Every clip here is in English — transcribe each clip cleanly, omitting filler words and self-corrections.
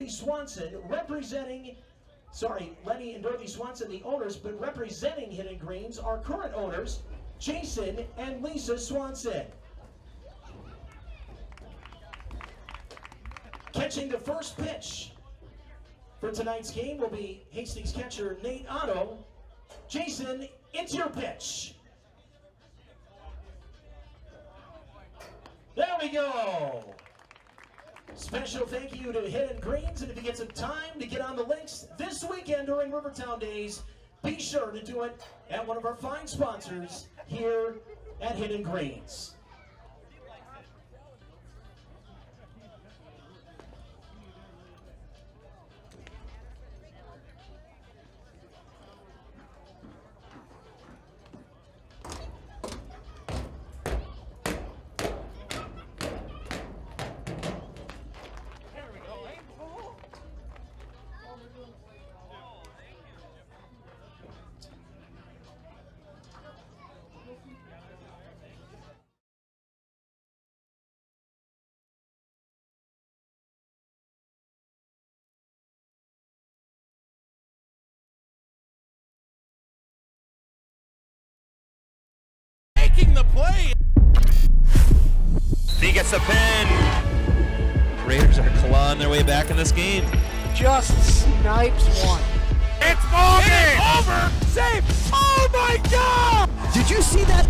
Swanson Lenny and Dorothy Swanson, the owners, but representing Hidden Greens are current owners, Jason and Lisa Swanson. Catching the first pitch for tonight's game will be Hastings catcher Nate Otto. Jason, it's your pitch. There we go. Special thank you to Hidden Greens, and if you get some time to get on the links this weekend during Rivertown Days, be sure to do it at one of our fine sponsors here at Hidden Greens. The play. He gets the pin. Raiders are clawing their way back in this game. Just snipes one. It's over. Save. Oh my God! Did you see that?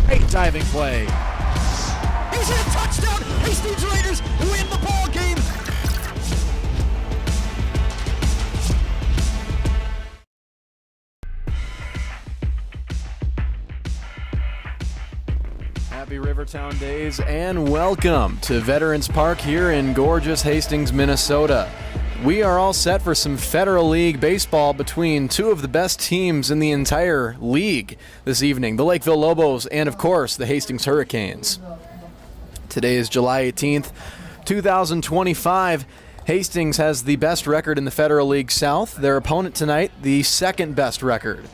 Great diving play. Is it a touchdown? Hastings Raiders win the ball game. Happy Rivertown Days and welcome to Veterans Park here in gorgeous Hastings, Minnesota. We are all set for some Federal League baseball between two of the best teams in the entire league this evening, the Lakeville Lobos and, of course, the Hastings Hurricanes. Today is July 18th, 2025. Hastings has the best record in the Federal League South. Their opponent tonight, the second best record.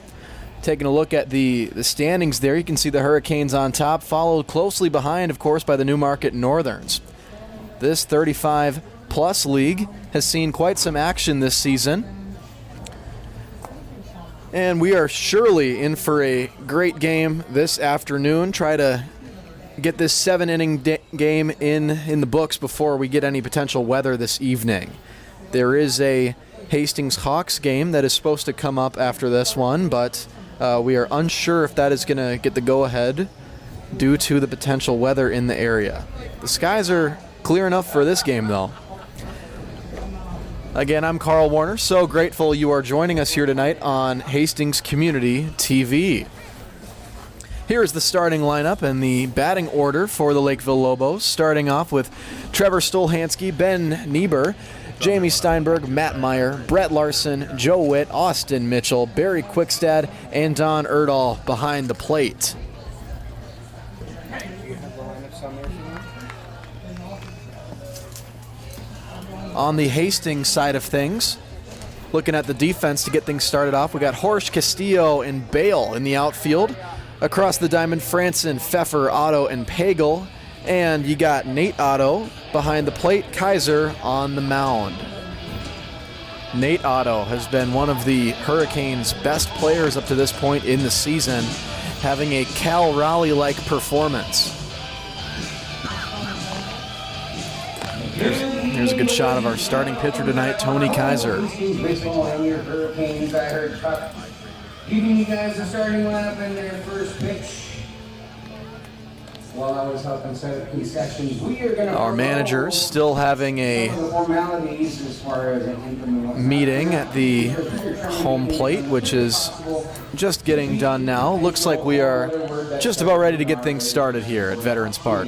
Taking a look at the standings there, you can see the Hurricanes on top, followed closely behind, of course, by the Newmarket Northerns. This 35-plus league has seen quite some action this season, and we are surely in for a great game this afternoon. Try to get this 7-inning game in the books before we get any potential weather this evening. There is a Hastings Hawks game that is supposed to come up after this one, but we are unsure if that is going to get the go-ahead due to the potential weather in the area. The skies are clear enough for this game, though. Again, I'm Carl Warner. So grateful you are joining us here tonight on Hastings Community TV. Here is the starting lineup and the batting order for the Lakeville Lobos, starting off with Trevor Stolhansky, Ben Niebuhr, Jamie Steinberg, Matt Meyer, Brett Larson, Joe Witt, Austin Mitchell, Barry Quickstad, and Don Erdahl behind the plate. On the Hastings side of things, looking at the defense to get things started off, we got Horsch, Castillo, and Bale in the outfield. Across the diamond, Franson, Pfeffer, Otto, and Pagel. And you got Nate Otto behind the plate, Kaiser on the mound. Nate Otto has been one of the Hurricanes' best players up to this point in the season, having a Cal Raleigh-like performance. Here's a good shot of our starting pitcher tonight, Tony Kaiser. Baseball and your Hurricanes, I heard Chuck giving you guys the starting lineup in their first pitch. While I was helping set up concessions, we are going to. Our manager still having a formalities as far as meeting at the home plate, which is just getting done now. Looks like we are just about ready to get things started here at Veterans Park.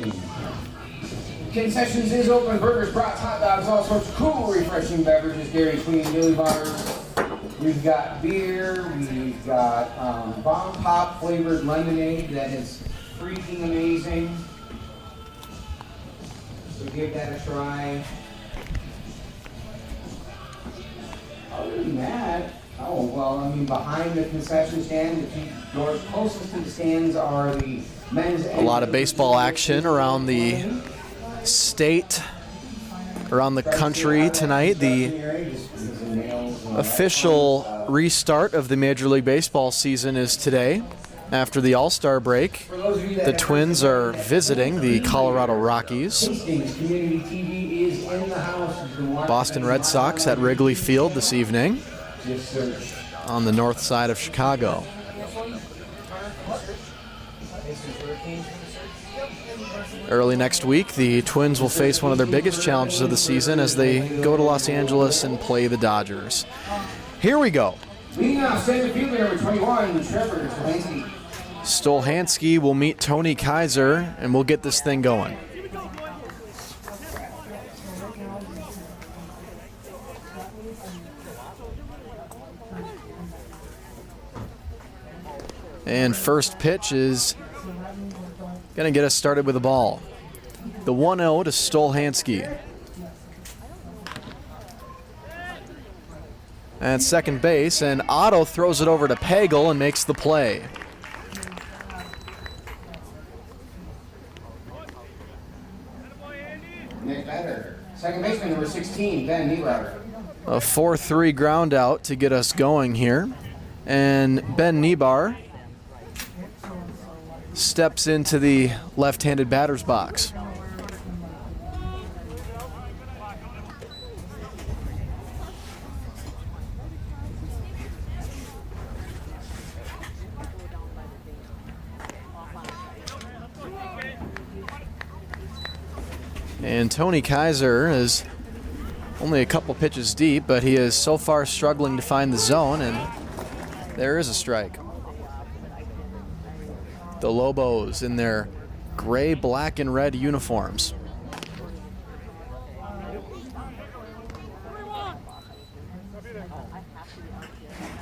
Concessions is open. Burgers, brats, hot dogs, all sorts of cool, refreshing beverages, Dairy Queen, Dilly bars. We've got beer. We've got bomb pop flavored lemonade that is freaking amazing. So give that a try. Other than that, behind the concession stand, the two doors closest to the stands are the men's. A lot of baseball action around the state around the country tonight. The official restart of the Major League Baseball season is today. After the All-Star break, the Twins are visiting the Colorado Rockies. Hastings Community TV is in the house. Boston Red Sox at Wrigley Field this evening Just search. on the north side of Chicago. Early next week, the Twins will face one of their biggest challenges of the season as they go to Los Angeles and play the Dodgers. Here we go. Leading off center fielder number 21, Trevor Stolansky. Stolhansky will meet Tony Kaiser, and we'll get this thing going. And first pitch is going to get us started with the ball. The 1-0 to Stolhansky. At second base, and Otto throws it over to Pagel and makes the play. Next batter, second baseman number 16, Ben Niebuhr. A 4-3 ground out to get us going here. And Ben Niebuhr steps into the left-handed batter's box. And Tony Kaiser is only a couple pitches deep, but he is so far struggling to find the zone, and there is a strike. The Lobos in their gray, black, and red uniforms.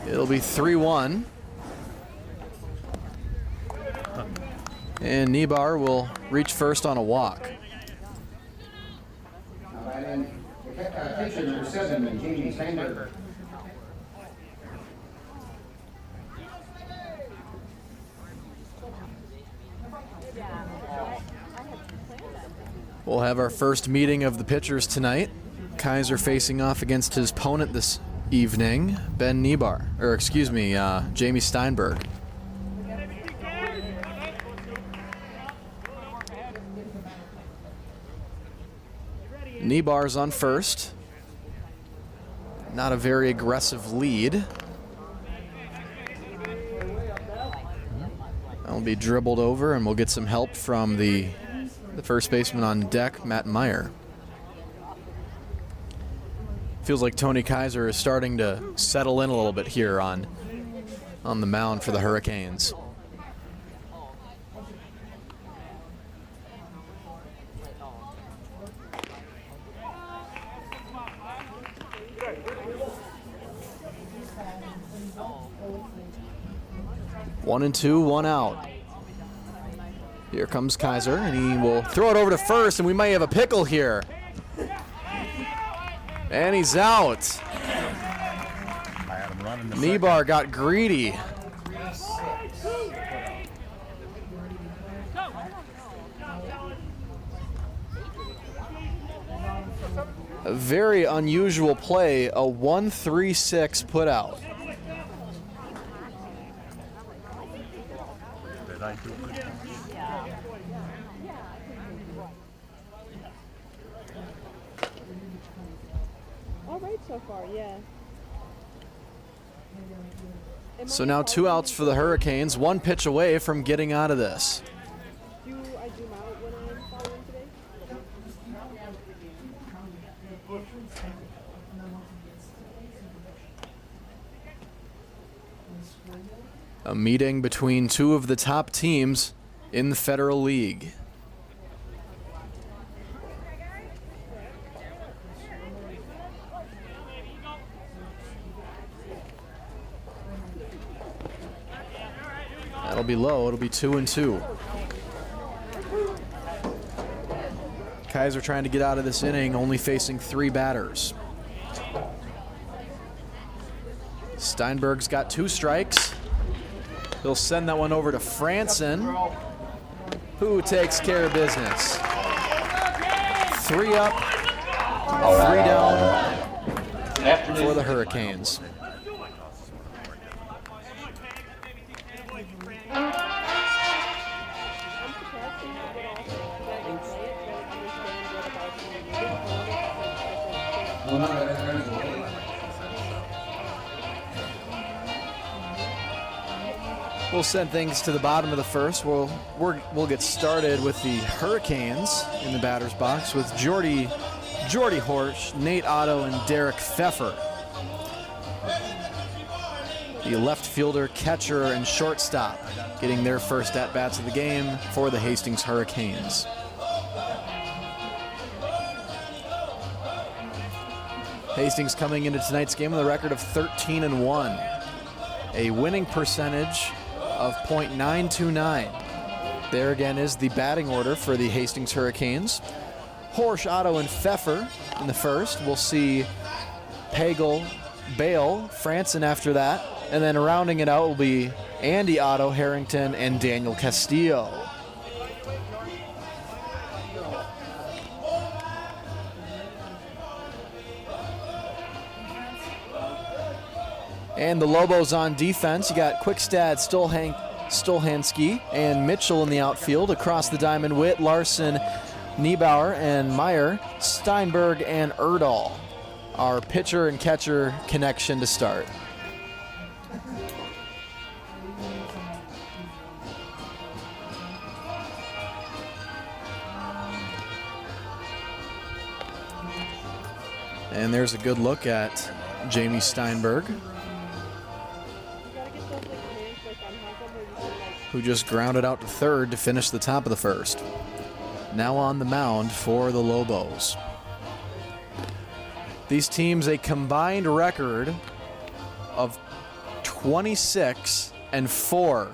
It'll be 3-1. And Niebuhr will reach first on a walk. Pitcher number 7, Jamie Steinberg. We'll have our first meeting of the pitchers tonight. Kaiser facing off against his opponent this evening, Ben Niebuhr, or excuse me, Jamie Steinberg. Niebuhr's on first. Not a very aggressive lead. That'll be dribbled over, and we'll get some help from the first baseman on deck, Matt Meyer. Feels like Tony Kaiser is starting to settle in a little bit here on the mound for the Hurricanes. One and two, one out. Here comes Kaiser, and he will throw it over to first, and we might have a pickle here. And he's out. Niebuhr got greedy. A very unusual play, a 1-3-6 put out. All right so far, yeah. So now 2 outs for the Hurricanes, 1 pitch away from getting out of this. Do I zoom out when I'm following today? A meeting between 2 of the top teams in the Federal League. That'll be low. It'll be 2-2. Kaiser trying to get out of this inning, only facing 3 batters. Steinberg's got 2 strikes. He'll send that one over to Franson, who takes care of business. 3 up, 3 down for the Hurricanes. We'll send things to the bottom of the first. We'll get started with the Hurricanes in the batter's box with Jordy Horsch, Nate Otto, and Derek Pfeffer. The left fielder, catcher, and shortstop getting their first at-bats of the game for the Hastings Hurricanes. Hastings coming into tonight's game with a record of 13-1, a winning percentage of .929. There again is the batting order for the Hastings Hurricanes. Horsch, Otto, and Pfeffer in the first. We'll see Pagel, Bale, Franson after that. And then rounding it out will be Andy Otto, Harrington, and Daniel Castillo. And the Lobos on defense. You got Quickstad, Stolhansky, and Mitchell in the outfield. Across the diamond, Witt, Larson, Niebauer, and Meyer, Steinberg, and Erdahl. Our pitcher and catcher connection to start. And there's a good look at Jamie Steinberg, who just grounded out to third to finish the top of the first. Now on the mound for the Lobos. These teams a combined record of 26-4.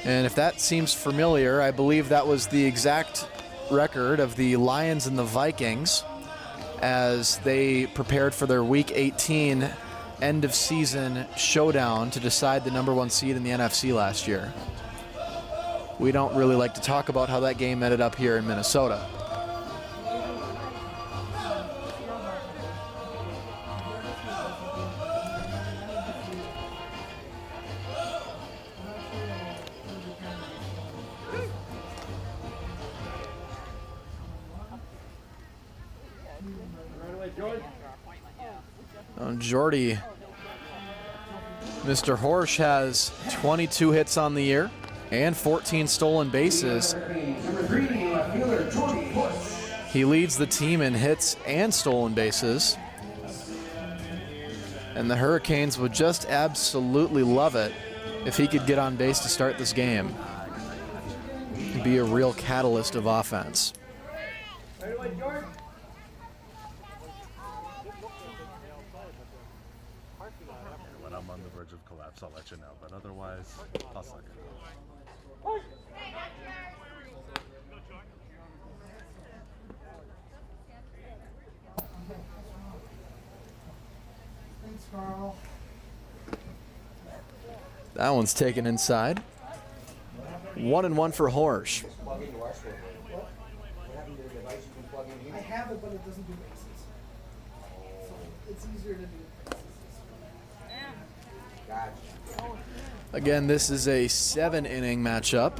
And if that seems familiar, I believe that was the exact record of the Lions and the Vikings as they prepared for their Week 18 end of season showdown to decide the #1 seed in the NFC last year. We don't really like to talk about how that game ended up here in Minnesota. Jordy, Mr. Horsch has 22 hits on the year and 14 stolen bases. He leads the team in hits and stolen bases. And the Hurricanes would just absolutely love it if he could get on base to start this game. He'd be a real catalyst of offense. When I'm on the verge of collapse, I'll let you know, but otherwise, I'll suck it. Thanks, Carl. That one's taken inside. 1-1 for Horsch. I have it, but it doesn't do bases. So it's easier to do bases. Again, this is a 7-inning matchup.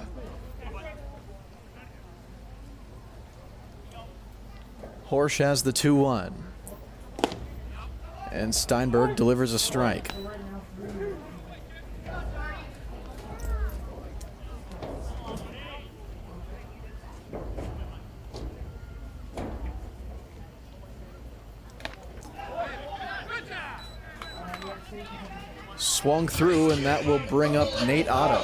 Horsch has the 2-1. And Steinberg delivers a strike. Swung through, and that will bring up Nate Otto.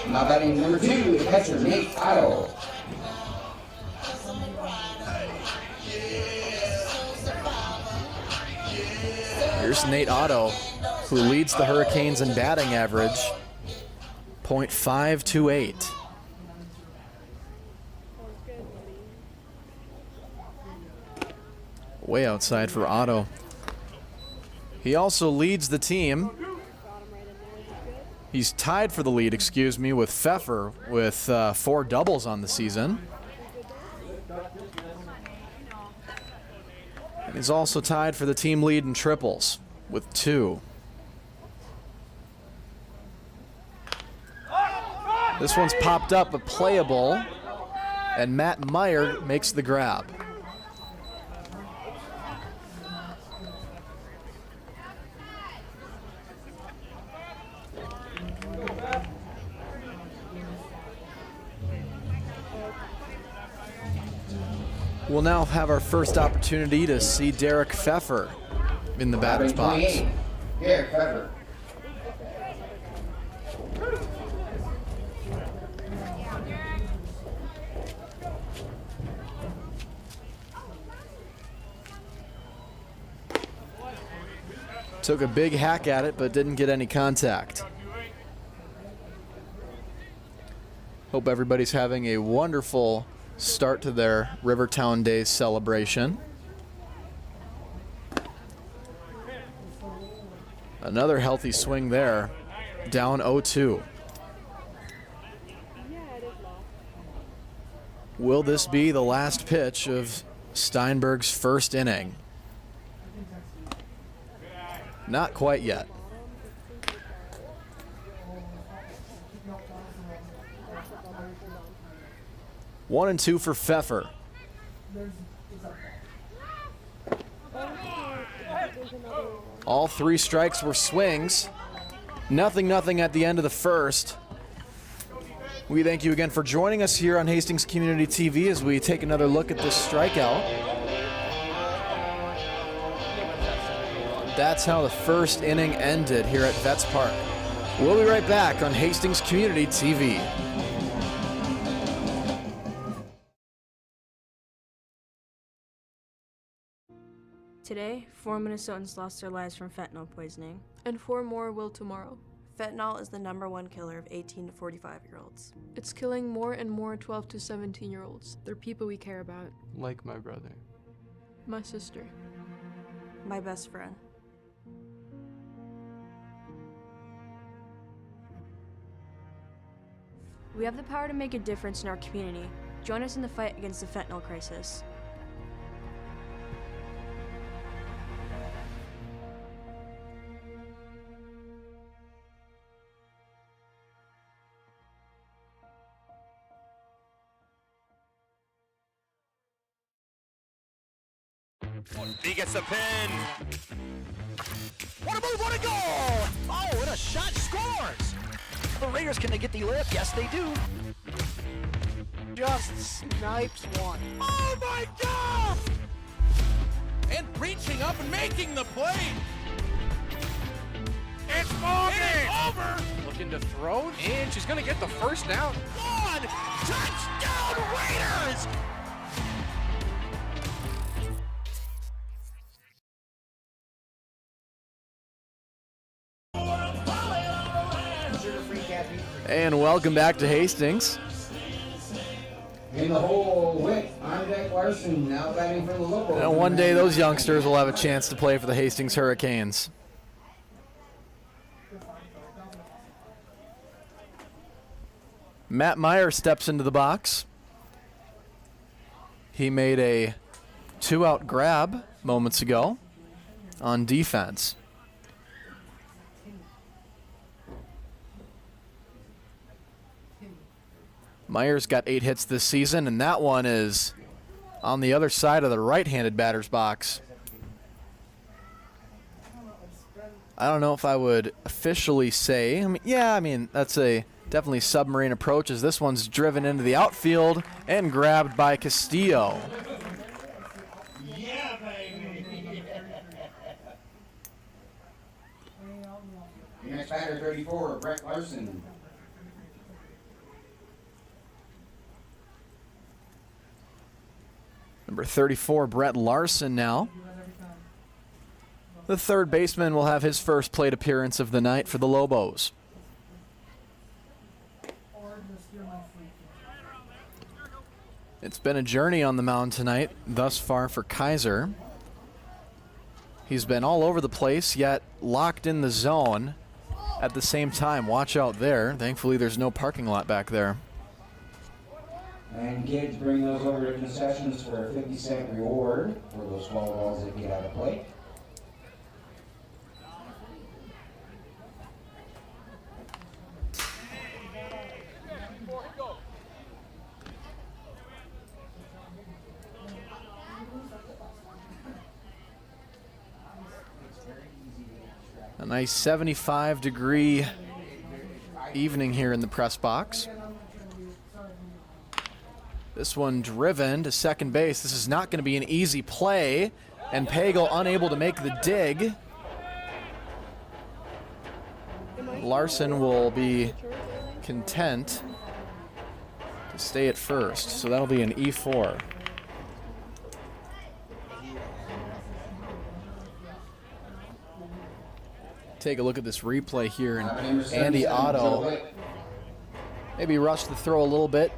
Now batting number 2, the catcher, Nate Otto. Here's Nate Otto, who leads the Hurricanes in batting average, .528. Way outside for Otto. He also leads the team. He's tied for the lead, with Pfeffer with 4 doubles on the season. And he's also tied for the team lead in triples with 2. This one's popped up but playable, and Matt Meyer makes the grab. We'll now have our first opportunity to see Derek Pfeffer in the batter's box. Derek Pfeffer. Took a big hack at it, but didn't get any contact. Hope everybody's having a wonderful start to their Rivertown Days celebration. Another healthy swing there, down 0-2. Will this be the last pitch of Steinberg's first inning? Not quite yet. 1-2 for Pfeffer. All 3 strikes were swings. Nothing at the end of the first. We thank you again for joining us here on Hastings Community TV as we take another look at this strikeout. That's how the first inning ended here at Vets Park. We'll be right back on Hastings Community TV. Today, 4 Minnesotans lost their lives from fentanyl poisoning. And 4 more will tomorrow. Fentanyl is the #1 killer of 18 to 45-year-olds. It's killing more and more 12 to 17-year-olds. They're people we care about. Like my brother. My sister. My best friend. We have the power to make a difference in our community. Join us in the fight against the fentanyl crisis. He gets the pin. What a move, what a goal! Oh, and a shot scores! The Raiders, can they get the lift? Yes, they do. Just snipes one. Oh my God! And reaching up and making the play. It's moving! It's over! Looking to throw, and she's gonna get the first down. One! Touchdown Raiders! And welcome back to Hastings. In the hole with Jack Larson now batting for the Lobos. And one day those youngsters will have a chance to play for the Hastings Hurricanes. Matt Meyer steps into the box. He made a 2-out grab moments ago on defense. Meyer's got 8 hits this season, and that one is on the other side of the right-handed batter's box. I don't know if I would officially say, I mean that's a definitely submarine approach, as this one's driven into the outfield and grabbed by Castillo. Yeah, baby. Next batter, 34, Brett Larson. Number 34, Brett Larson now. The third baseman will have his first plate appearance of the night for the Lobos. It's been a journey on the mound tonight thus far for Kaiser. He's been all over the place, yet locked in the zone at the same time. Watch out there. Thankfully, there's no parking lot back there. And kids bring those over to concessions for a 50-cent reward for those small balls that get out of play. A nice 75-degree evening here in the press box. This one driven to second base. This is not going to be an easy play, and Pagel unable to make the dig. Larson will be content to stay at first, so that'll be an E4. Take a look at this replay here, and Andy Otto maybe rushed the throw a little bit.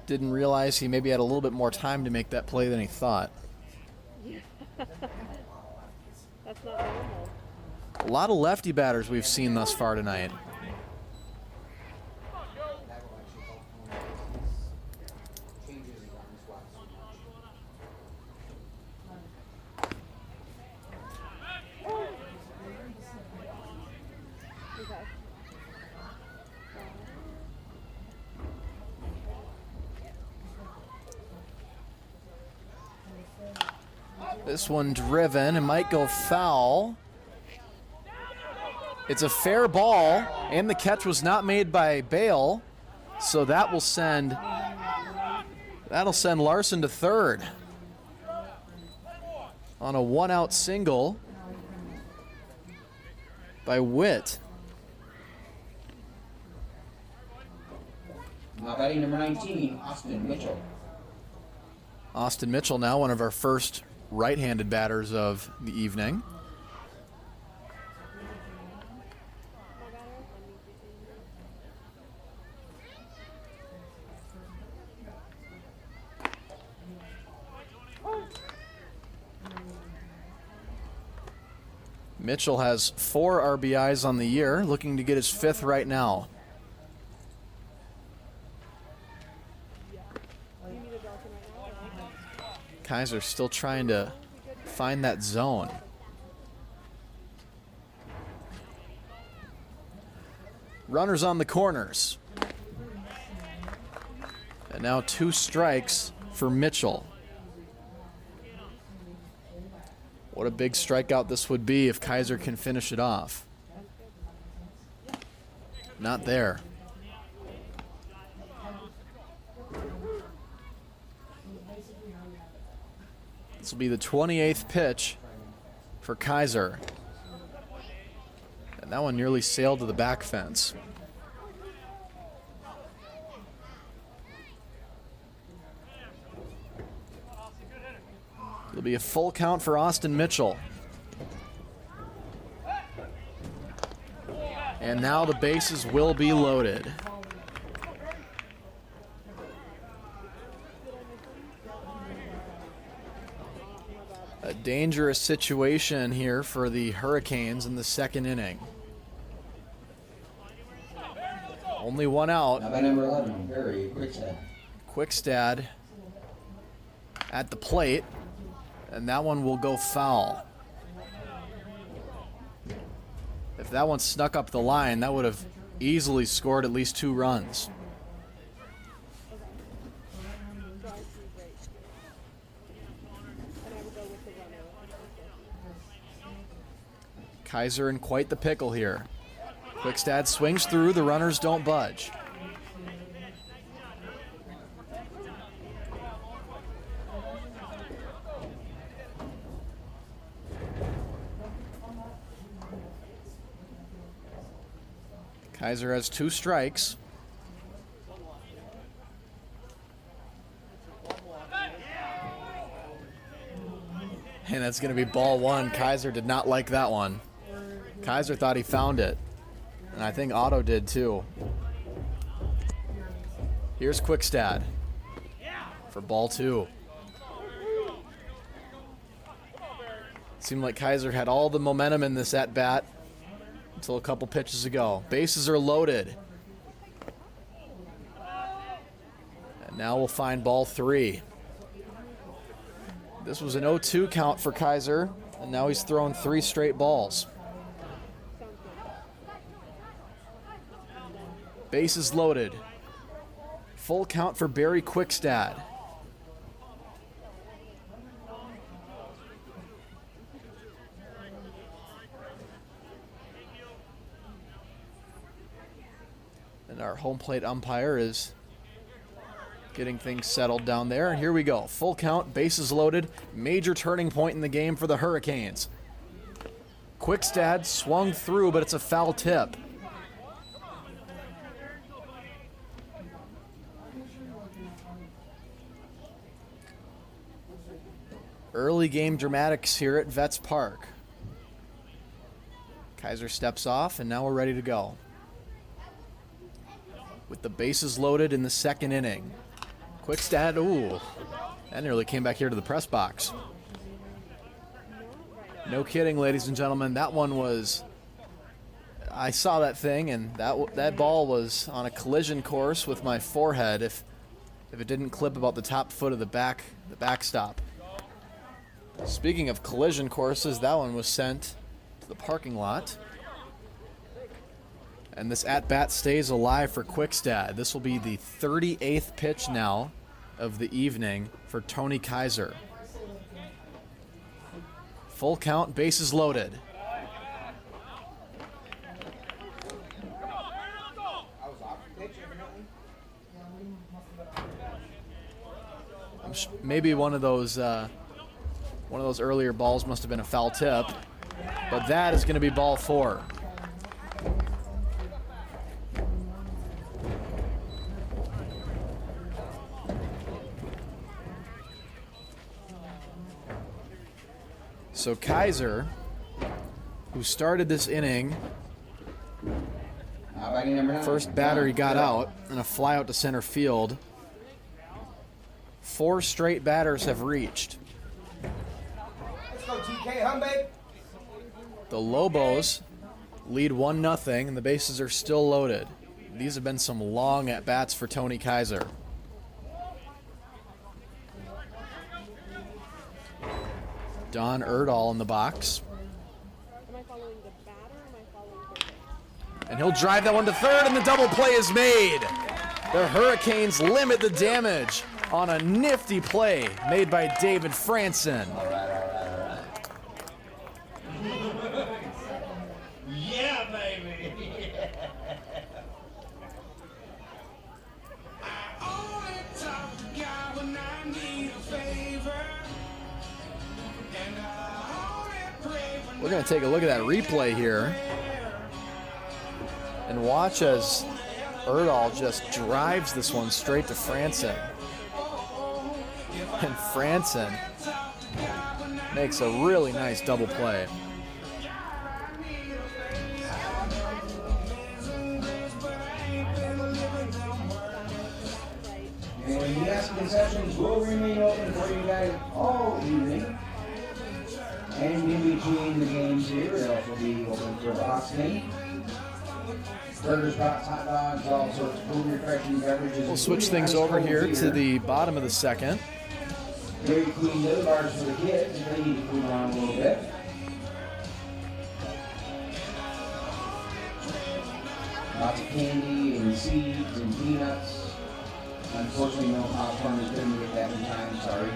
Didn't realize he maybe had a little bit more time to make that play than he thought. That's not normal. A lot of lefty batters we've seen thus far tonight. This one driven and might go foul. It's a fair ball, and the catch was not made by Bale, so that'll send Larson to third on a one-out single by Witt. Now batting number 19, Austin Mitchell. Austin Mitchell now one of our first right-handed batters of the evening. Mitchell has 4 RBIs on the year, looking to get his 5th right now. Kaiser still trying to find that zone. Runners on the corners. And now 2 strikes for Mitchell. What a big strikeout this would be if Kaiser can finish it off. Not there. This will be the 28th pitch for Kaiser. And that one nearly sailed to the back fence. It'll be a full count for Austin Mitchell. And now the bases will be loaded. A dangerous situation here for the Hurricanes in the second inning. Only one out. Now by number 11, Barry Quickstad. Quickstad at the plate, and that one will go foul. If that one snuck up the line, that would have easily scored at least 2 runs. Kaiser in quite the pickle here. Quickstad swings through, the runners don't budge. Kaiser has 2 strikes. And that's going to be ball 1. Kaiser did not like that one. Kaiser thought he found it. And I think Otto did too. Here's Quickstad for ball 2. Seemed like Kaiser had all the momentum in this at-bat until a couple pitches ago. Bases are loaded. And Now we'll find ball 3. This was an 0-2 count for Kaiser, and now he's thrown 3 straight balls. Bases loaded. Full count for Barry Quickstad. And our home plate umpire is getting things settled down there. And here we go. Full count, bases loaded. Major turning point in the game for the Hurricanes. Quickstad swung through, but it's a foul tip. Early game dramatics here at Vets Park. Kaiser steps off, and now we're ready to go. With the bases loaded in the second inning. Quickstad, ooh, that nearly came back here to the press box. No kidding, ladies and gentlemen, that one was, I saw that thing, and that ball was on a collision course with my forehead if it didn't clip about the top foot of the backstop. Speaking of collision courses, that one was sent to the parking lot. And this at-bat stays alive for Quickstad. This will be the 38th pitch now of the evening for Tony Kaiser. Full count, bases loaded. Maybe one of those earlier balls must have been a foul tip, but that is going to be ball 4. So Kaiser, who started this inning, first batter he got out and a fly out to center field. 4 straight batters have reached. Let's go, TK, hum, babe. The Lobos lead 1-0, and the bases are still loaded. These have been some long at-bats for Tony Kaiser. Don Erdahl in the box. And he'll drive that one to third, and the double play is made. The Hurricanes limit the damage on a nifty play made by David Franson. All right. Yeah, baby. We're going to take a look at that replay here and watch as Erdahl just drives this one straight to Franson. And Franson makes a really nice double play. And yes, concessions will remain open for you guys all evening. And in between the games here, it'll also be open for boxing. Burgers, pots, hot dogs, all sorts of food, refreshing beverages. We'll switch things over here to the bottom of the second. Very clean little bars for the kids if they need to cool down a little bit. Lots of candy and seeds and peanuts. Unfortunately, no popcorn. We couldn't get that in time. Sorry.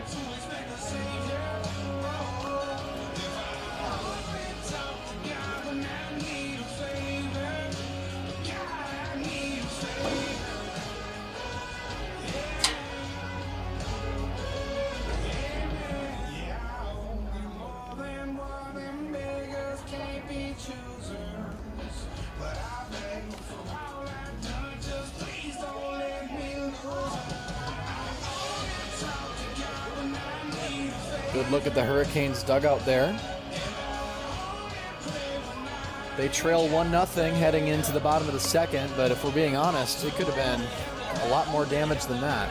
Good look at the Hurricanes dugout there. They trail 1-0 heading into the bottom of the second, but if we're being honest, it could have been a lot more damage than that.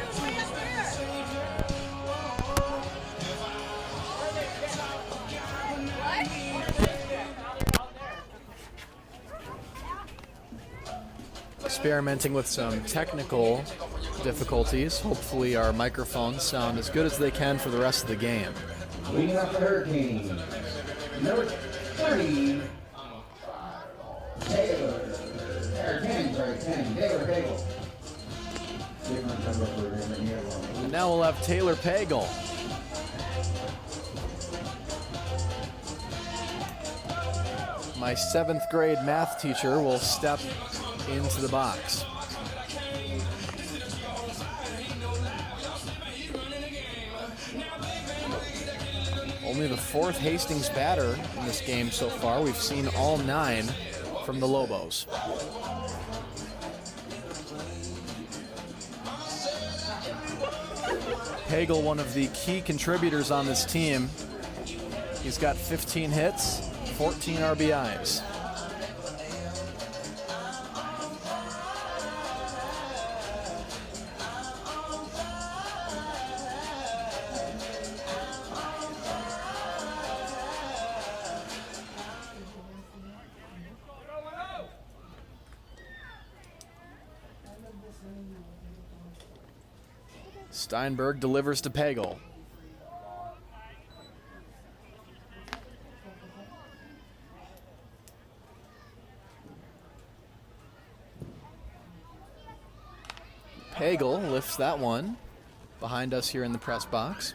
experimenting with some technical difficulties. Hopefully our microphones sound as good as they can for the rest of the game. Leading up the Hurricanes, number 30, Taylor. Or 10, sorry, 10, Taylor Pagel. Different number for him in here. And now we'll have Taylor Pagel. My 7th grade math teacher will step into the box. Only the 4th Hastings batter in this game so far. We've seen all 9 from the Lobos. Pagel, one of the key contributors on this team. He's got 15 hits, 14 RBIs. Steinberg delivers to Pagel. Pagel lifts that one behind us here in the press box.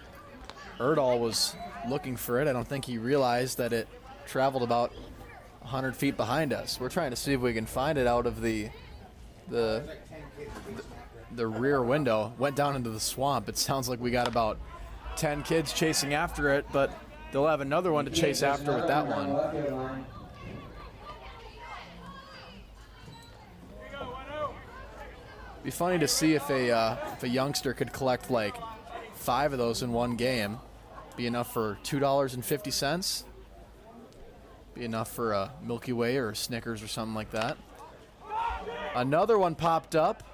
Erdahl was looking for it. I don't think he realized that it traveled about 100 feet behind us. We're trying to see if we can find it out of the rear window. Went down into the swamp. It sounds like we got about 10 kids chasing after it, but they'll have another one to chase after with that one. Be funny to see if a youngster could collect like 5 of those in one game. Be enough for $2.50. Be enough for a Milky Way or a Snickers or something like that. Another one popped up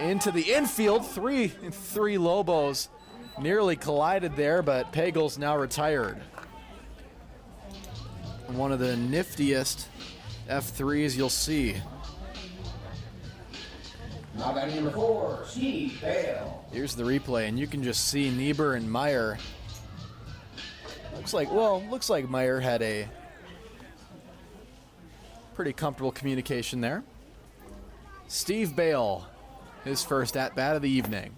into the infield. Three Lobos nearly collided there, but Pagel's now retired. One of the niftiest F3s you'll see. Now batting number 4, Steve Bale. Here's the replay, and you can just see Niebuhr and Meyer. Looks like Meyer had a pretty comfortable communication there. Steve Bale, his first at-bat of the evening.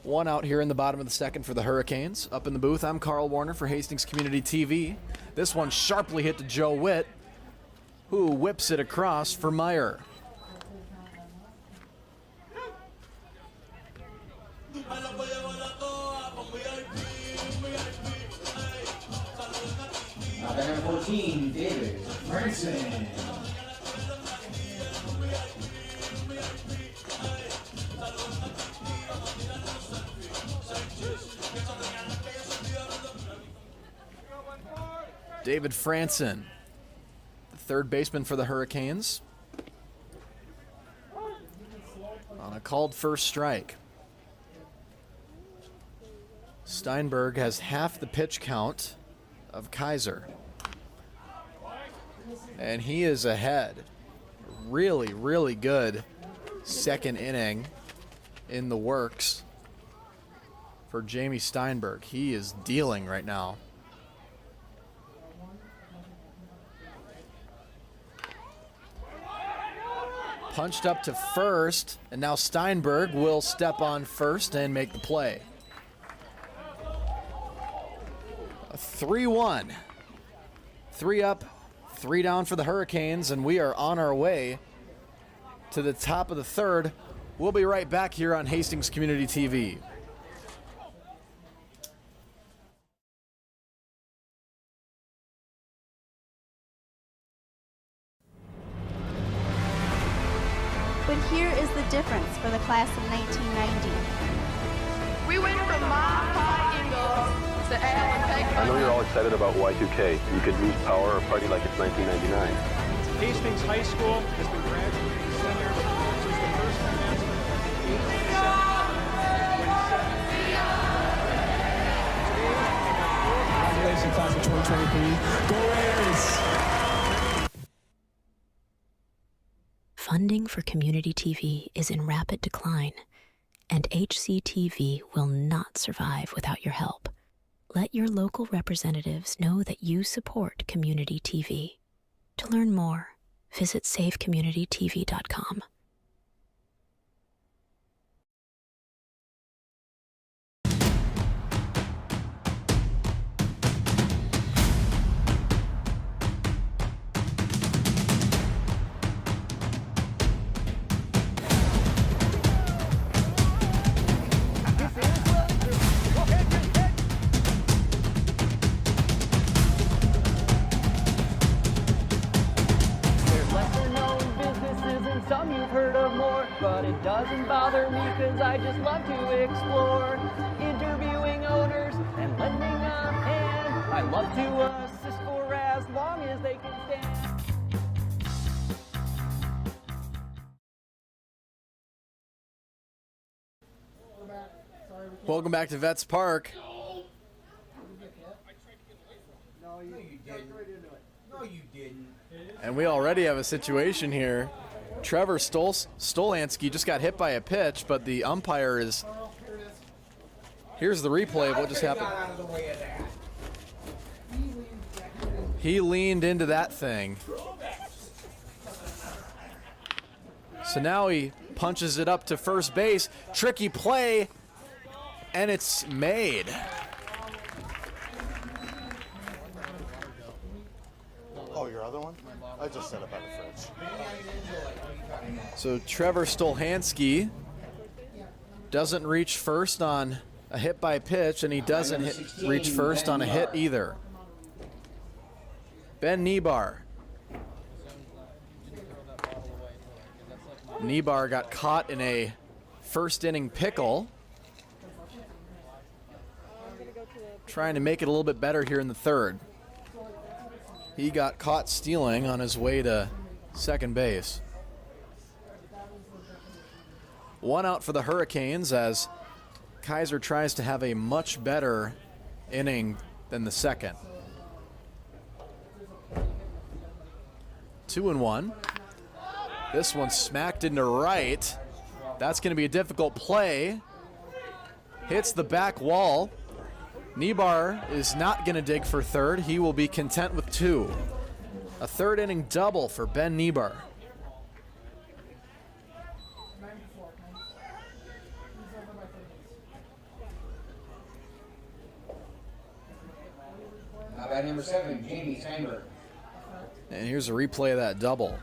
One out here in the bottom of the second for the Hurricanes. Up in the booth, I'm Carl Warner for Hastings Community TV. This one sharply hit to Joe Witt, who whips it across for Meyer. Number 14, David Franson. David Franson, the third baseman for the Hurricanes, on a called first strike. Steinberg has half the pitch count of Kaiser, and he is ahead. Really, really good second inning in the works for Jamie Steinberg. He is dealing right now. Punched up to first, and now Steinberg will step on first and make the play. A 3-1. 3 up, 3 down for the Hurricanes, and we are on our way to the top of the third. We'll be right back here on Hastings Community TV. But here is the difference for the class of 1990. We went from Mile High Eagles to Allen Pegg. I know you're all excited about Y2K. You could lose power or party like it's 1999. Hastings High School has been graduating seniors since the first commencement of 1987. Congratulations, class of 2023. Go Raiders! Funding for community TV is in rapid decline, and HCTV will not survive without your help. Let your local representatives know that you support community TV. To learn more, visit savecommunitytv.com. Some you've heard of more, but it doesn't bother me because I just love to explore. Interviewing owners and lending a hand. I love to assist for as long as they can stand. Welcome back to Vets Park. No, you didn't. No, you didn't. And we already have a situation here. Trevor Stolansky just got hit by a pitch, but the umpire is... Here's the replay of what just happened. He leaned into that thing. So now he punches it up to first base. Tricky play, and it's made. Oh, your other one? I just set it by the fridge. So Trevor Stolansky doesn't reach first on a hit by pitch, and he doesn't reach first on a hit either. Ben Nebar. Nebar got caught in a first inning pickle. Trying to make it a little bit better here in the third. He got caught stealing on his way to second base. One out for the Hurricanes as Kaiser tries to have a much better inning than the second. 2-1. This one smacked into right. That's going to be a difficult play. Hits the back wall. Nebar is not going to dig for third. He will be content with two. A third inning double for Ben Nebar. Now bat number 7, Jamie Steinberg. And here's a replay of that double.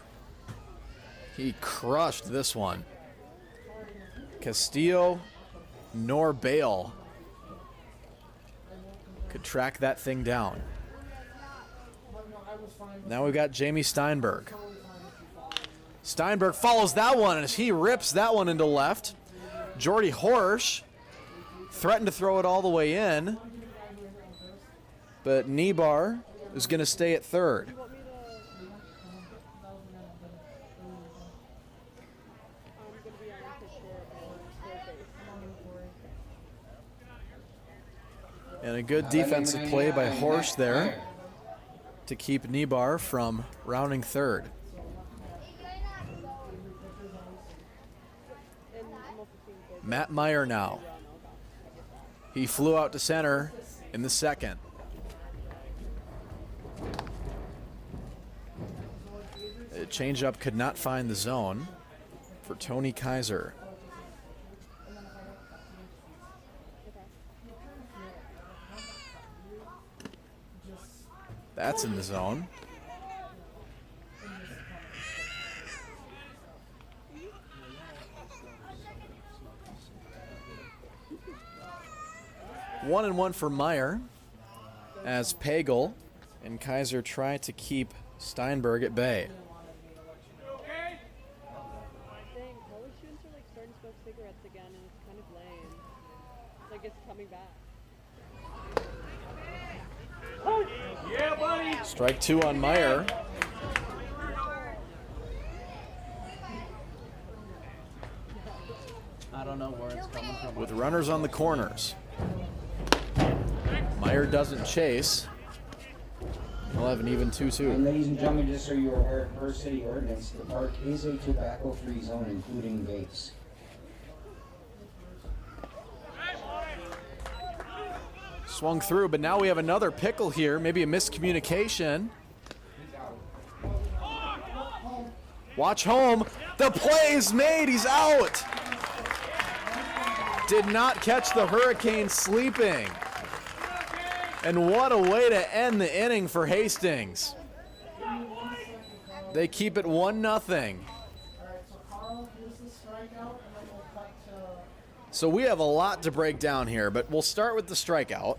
He crushed this one. Castillo nor Bale could track that thing down. Now we've got Jamie Steinberg. Steinberg follows that one as he rips that one into left. Jordy Horsch threatened to throw it all the way in, but Nebar is going to stay at third. And a good defensive play by Horsch there to keep Nebar from rounding third. Matt Meyer now. He flew out to center in the second. The changeup could not find the zone for Tony Kaiser. That's in the zone. One and one for Meyer as Pagel and Kaiser try to keep Steinberg at bay. College students are like starting to smoke cigarettes again, and it's kind of lame. It's like it's coming back. Yeah, buddy. Strike two on Meyer. I don't know where it's coming from. With runners on the corners. Meyer doesn't chase. We'll have an even 2-2. And ladies and gentlemen, just so you're aware, per city ordinance, the park is a tobacco-free zone, including vapes. Swung through, but now we have another pickle here. Maybe a miscommunication. Watch home. The play's made. He's out. Did not catch the Hurricanes sleeping. And what a way to end the inning for Hastings. They keep it 1-0. So we have a lot to break down here, but we'll start with the strikeout.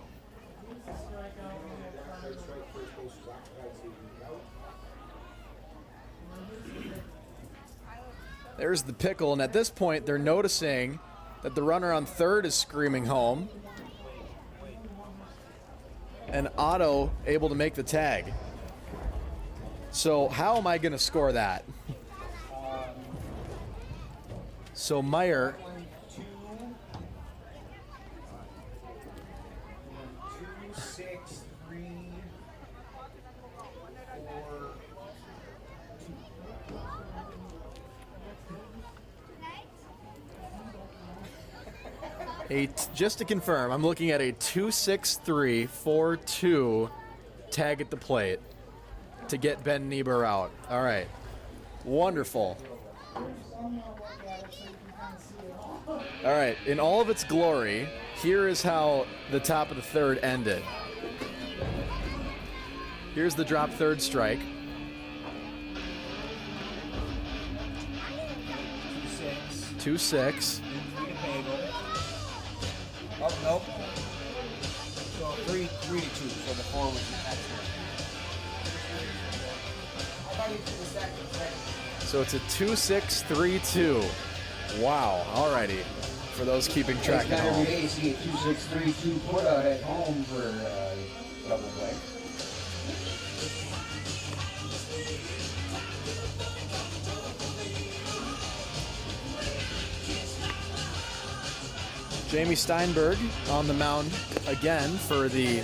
There's the pickle, and at this point they're noticing that the runner on third is screaming home. And Otto able to make the tag. So how am I going to score that? So Meyer... 2, 6, 3, 4, 2. Just to confirm, I'm looking at a 2-6-3-4-2 tag at the plate to get Ben Niebuhr out. All right. Wonderful. All right. In all of its glory, here is how the top of the third ended. Here's the drop third strike. 2-6. Oh, nope. So 3-2 for the forward. So it's a 2-6-3-2. Wow. Alrighty. For those keeping track at home. Every day, see a 2-6-3-2 put out at home for double play. Jamie Steinberg on the mound again for the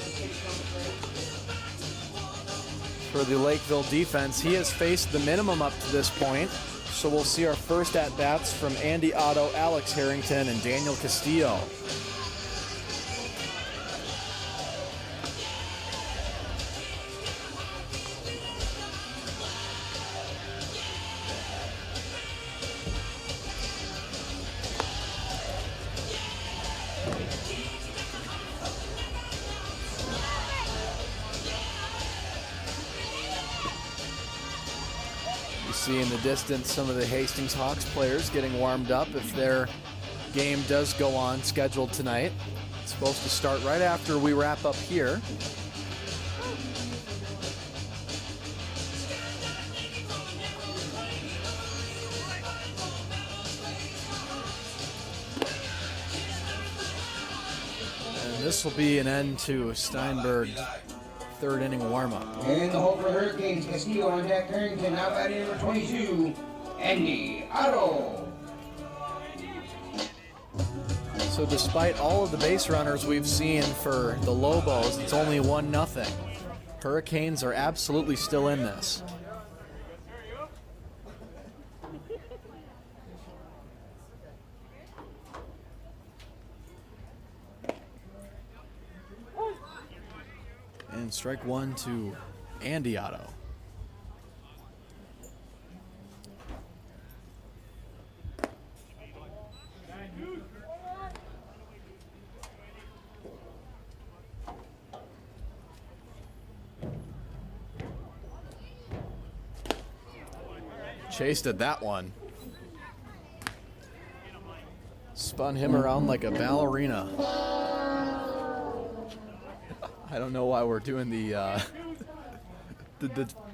Lakeville defense. He has faced the minimum up to this point, so we'll see our first at-bats from Andy Otto, Alex Harrington, and Daniel Castillo. See in the distance some of the Hastings Hawks players getting warmed up if their game does go on scheduled tonight. It's supposed to start right after we wrap up here. And this will be an end to Steinberg's third inning warm-up. And the hole for the Hurricanes, Castillo on Jack Harrington, now batting number 22, Andy Otto. So despite all of the base runners we've seen for the Lobos, it's only 1-0. Hurricanes are absolutely still in this. And strike one to Andy Otto. Chased at that one. Spun him around like a ballerina. I don't know why we're doing the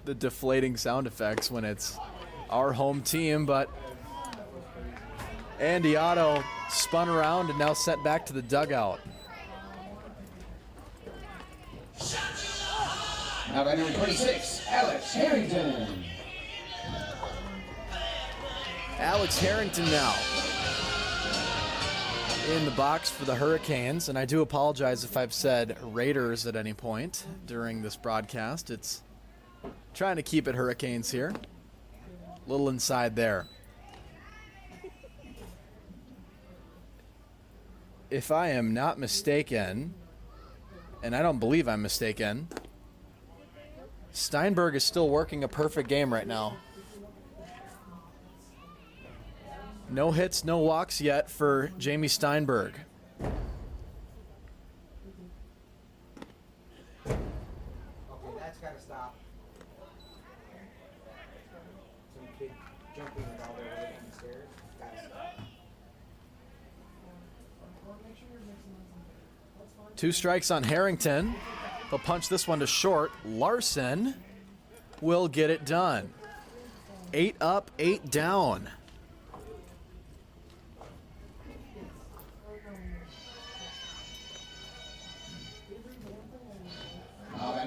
deflating sound effects when it's our home team, but Andy Otto spun around and now sent back to the dugout. Now by number 26, Alex Harrington. Alex Harrington now in the box for the Hurricanes, and I do apologize if I've said Raiders at any point during this broadcast. It's Trying to keep it Hurricanes here. Little inside there. If I am not mistaken, and I don't believe I'm mistaken, Steinberg is still working a perfect game right now. No hits, no walks yet for Jamie Steinberg. Okay, that's got to stop. Some kid jumping all the way down the stairs. Got to stop. 2 strikes on Harrington. He'll punch this one to short. Larson will get it done. 8 up, 8 down.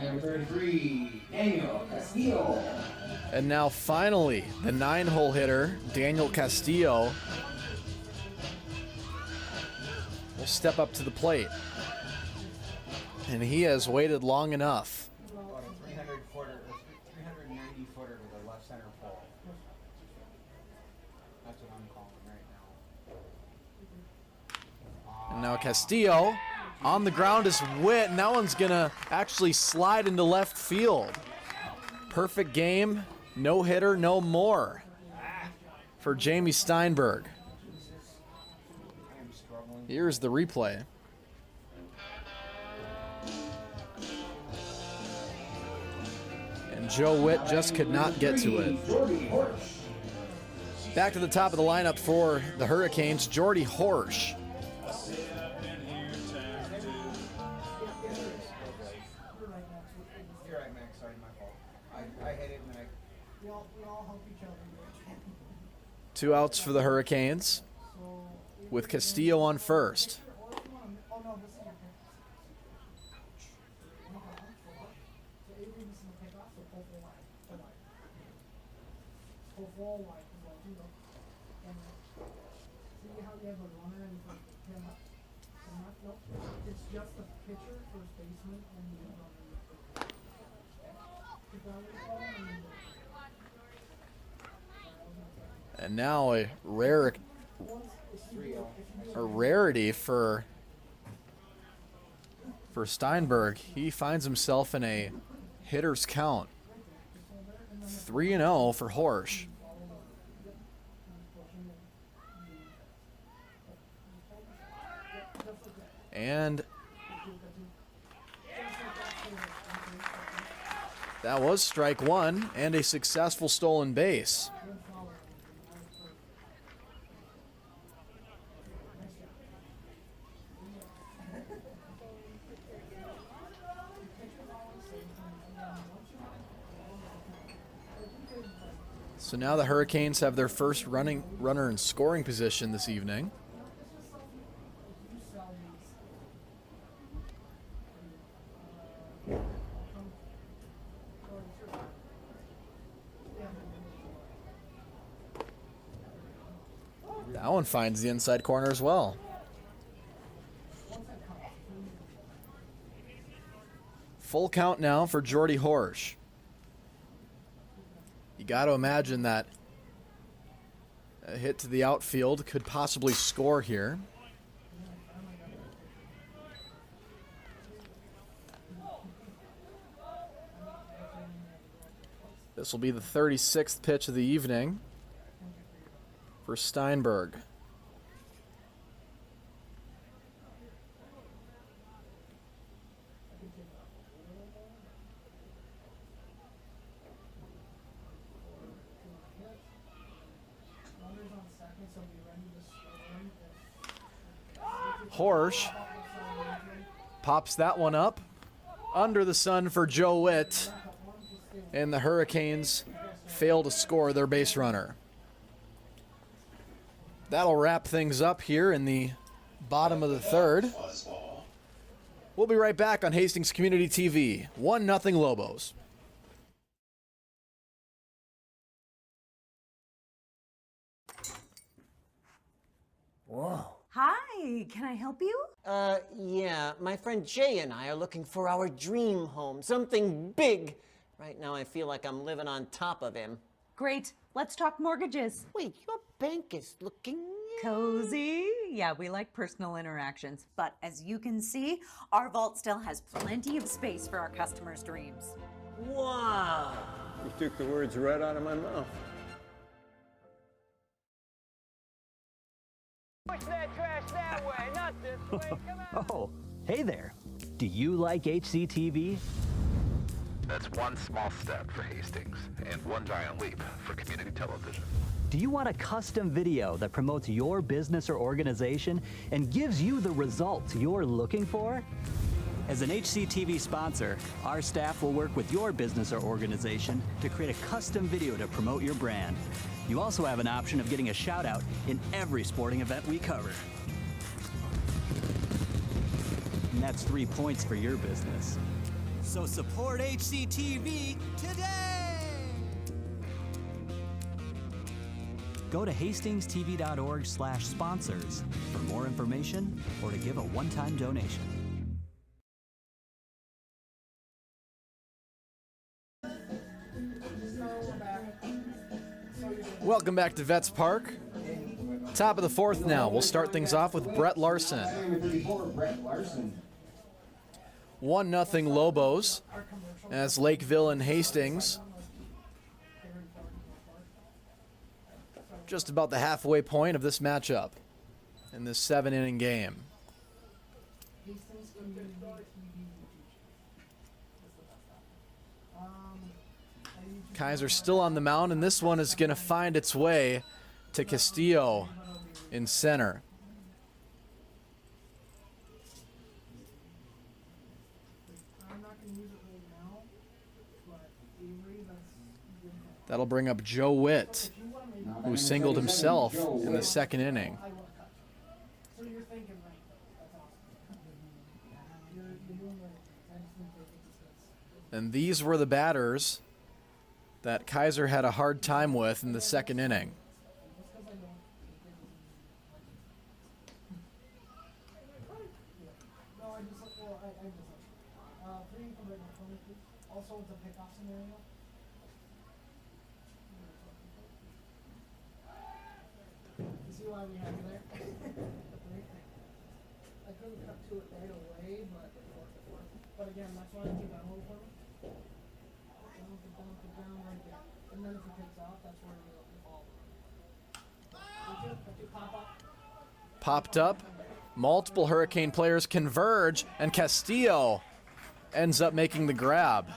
Number 33, Daniel Castillo. And now finally, the 9-hole hitter, Daniel Castillo, will step up to the plate. And he has waited long enough. About a 390 footer with a left center pole. That's what I'm calling right now. And now Castillo on the ground is Witt, and that one's gonna actually slide into left field. Perfect game, no hitter, no more for Jamie Steinberg. Here's the replay. And Joe Witt just could not get to it. Back to the top of the lineup for the Hurricanes, Jordy Horsch. You're right, Max. Sorry, my fault. I hit it and I... We all help each other. 2 outs for the Hurricanes, with Castillo on first. Oh no, this is your pick. So Avery is in the pickoff, so pull full wide. Pull full wide as well, too, though. And see how you have a runner and pin up? So not, nope. It's just the pitcher, first baseman, and the runner. And now a rarity for Steinberg. He finds himself in a hitter's count. 3-0 for Horsch. And that was strike 1 and a successful stolen base. So now the Hurricanes have their first runner in scoring position this evening. That one finds the inside corner as well. Full count now for Jordy Horsch. You got to imagine that a hit to the outfield could possibly score here. This will be the 36th pitch of the evening for Steinberg. Horsch pops that one up under the sun for Joe Witt, and the Hurricanes fail to score their base runner. That'll wrap things up here in the bottom of the third. We'll be right back on Hastings Community TV. 1-0 Lobos. Whoa. Hi, can I help you? Yeah, my friend Jay and I are looking for our dream home. Something big, Right now I feel like I'm living on top of him. Great. Let's talk mortgages. Wait, your bank is looking cozy. Yeah, we like personal interactions. But as you can see, our vault still has plenty of space for our customers' dreams. Wow. You took the words right out of my mouth. Push that trash that way, not this way. Come on. Oh, hey there. Do you like HCTV? That's one small step for Hastings and one giant leap for community television. Do you want a custom video that promotes your business or organization and gives you the results you're looking for? As an HCTV sponsor, our staff will work with your business or organization to create a custom video to promote your brand. You also have an option of getting a shout out in every sporting event we cover. And that's 3 points for your business. So support HCTV today! Go to hastingstv.org/sponsors for more information or to give a one-time donation. Welcome back to Vets Park. Top of the fourth now. We'll start things off with Brett Larson. 1-0 Lobos as Lakeville and Hastings just about the halfway point of this matchup in this 7-inning game. Kaiser still on the mound, and this one is going to find its way to Castillo in center. That'll bring up Joe Witt, who singled himself in the second inning. And these were the batters that Kaiser had a hard time with in the second inning. Why we have you there. I couldn't cut to it right away, but again, that's why I keep that hold for me. Down right there. And then if it picks out, that's where the ball. Popped up. Multiple Hurricane players converge, and Castillo ends up making the grab.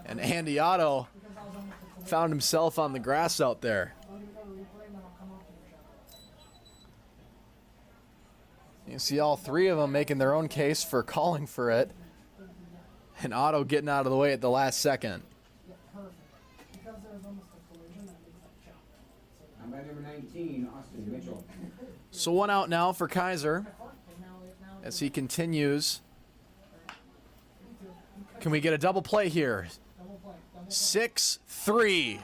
And Andy Otto found himself on the grass out there. You see all three of them making their own case for calling for it. And Otto getting out of the way at the last second. Number 19, Austin Mitchell. So 1 out now for Kaiser as he continues. Can we get a double play here? 6-3.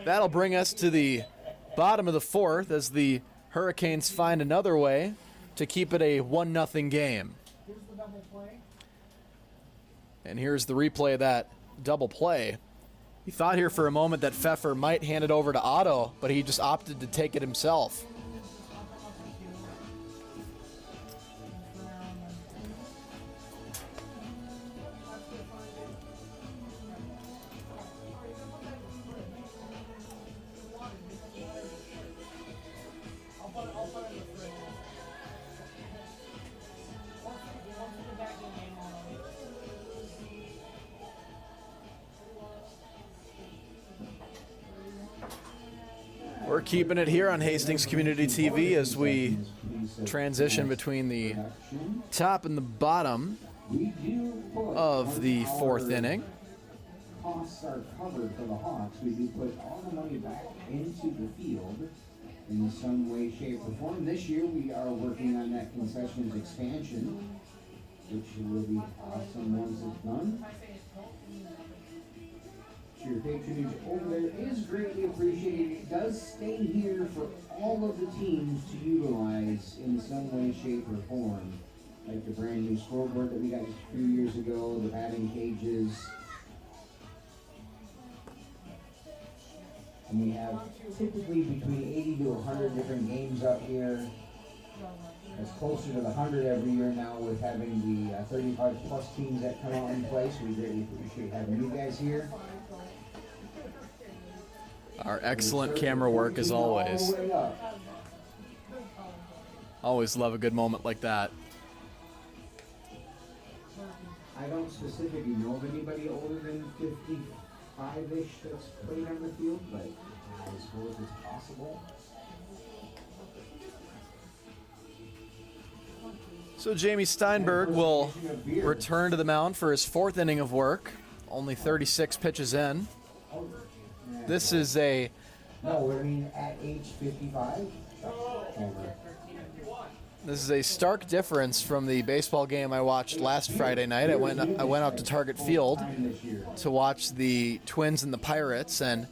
That'll bring us to the bottom of the fourth as the Hurricanes find another way to keep it a 1-0 game. And here's the replay of that double play. He thought here for a moment that Pfeffer might hand it over to Otto, but he just opted to take it himself. We're keeping it here on Hastings Community TV as we transition between the top and the bottom of the fourth inning. Costs are covered for the Hawks. We do put all the money back into the field in some way, shape, or form. This year we are working on that concessions expansion, which will be awesome once it's done. your patronage over there is greatly appreciated. It does stay here for all of the teams to utilize in some way, shape, or form. Like the brand new scoreboard that we got just a few years ago, the batting cages. And we have typically between 80 to 100 different games up here. It's closer to the 100 every year now with having the 35 plus teams that come out and play, so we greatly appreciate having you guys here. Our excellent camera work as always. Always love a good moment like that. I don't specifically know of anybody older than 55-ish that's played on the field, but I suppose it's possible. So Jamie Steinberg will return to the mound for his 4th inning of work. Only 36 pitches in. This is a... No, I mean at age 55? This is a stark difference from the baseball game I watched last Friday night. I went out to Target Field to watch the Twins and the Pirates, and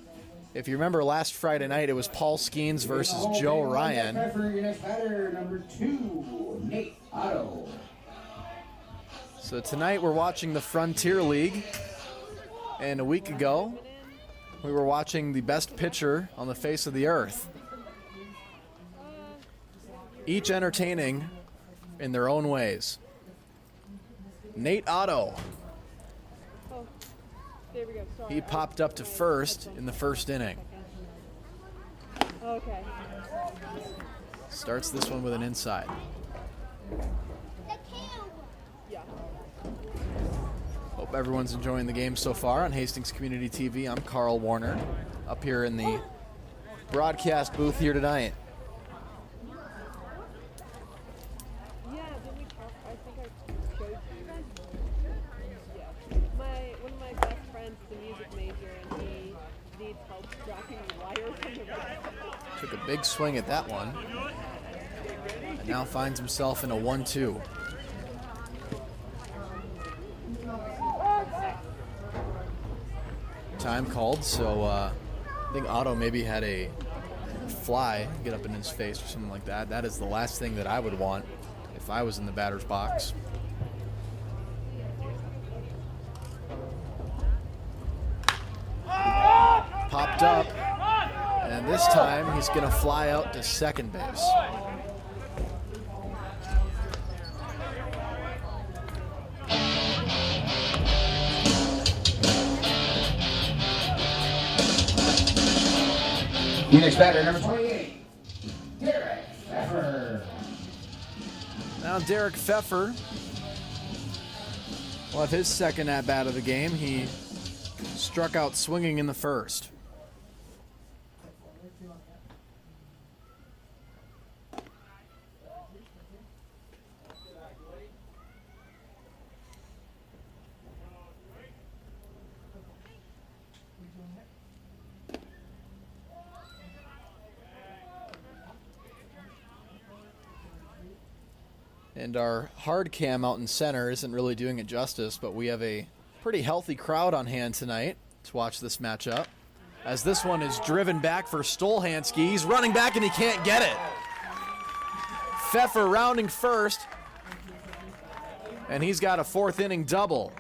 if you remember last Friday night, it was Paul Skeens versus Joe Ryan. Your next batter, number 2, Nate Otto. So tonight we're watching the Frontier League, and a week ago we were watching the best pitcher on the face of the earth. Each entertaining in their own ways. Nate Otto. Oh, there we go. Sorry. He popped up to first in the first inning. Okay. Starts this one with an inside. Yeah. Hope everyone's enjoying the game so far on Hastings Community TV. I'm Carl Warner, up here in the broadcast booth here tonight. Took a big swing at that one, and now finds himself in a 1-2. Time called, so I think Otto maybe had a fly get up in his face or something like that. That is the last thing that I would want if I was in the batter's box. Popped up. And this time, he's going to fly out to second base. Your next batter, number 28, Derek Pfeffer. Now Derek Pfeffer will have his second at-bat of the game. He struck out swinging in the first. And our hard cam out in center isn't really doing it justice, but we have a pretty healthy crowd on hand tonight to watch this matchup. As this one is driven back for Stolhansky. He's running back and he can't get it. Pfeffer rounding first, and he's got a 4th inning double.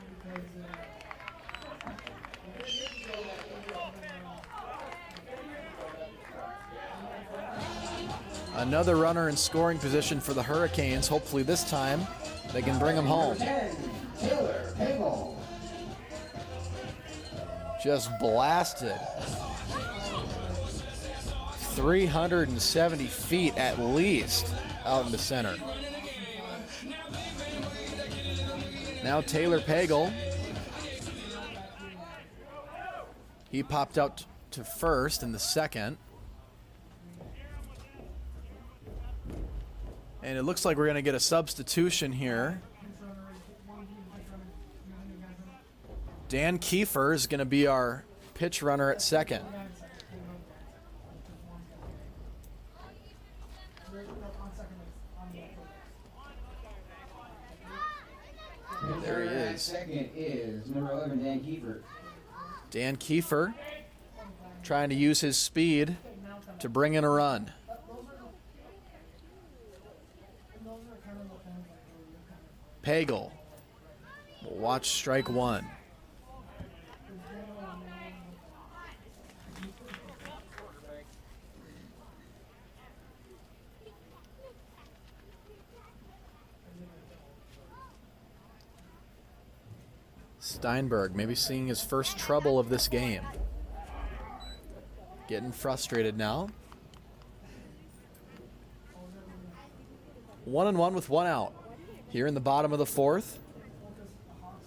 Another runner in scoring position for the Hurricanes. Hopefully this time they can bring him home. Just blasted. 370 feet at least out into center. Now Taylor Pagel. He popped out to first in the second. And it looks like we're going to get a substitution here. Dan Kiefer is going to be our pitch runner at second. There he is. Second is number 11, Dan Kiefer. Dan Kiefer trying to use his speed to bring in a run. Pagel will watch strike one. Steinberg maybe seeing his first trouble of this game. Getting frustrated now. 1-1 with one out. Here in the bottom of the fourth.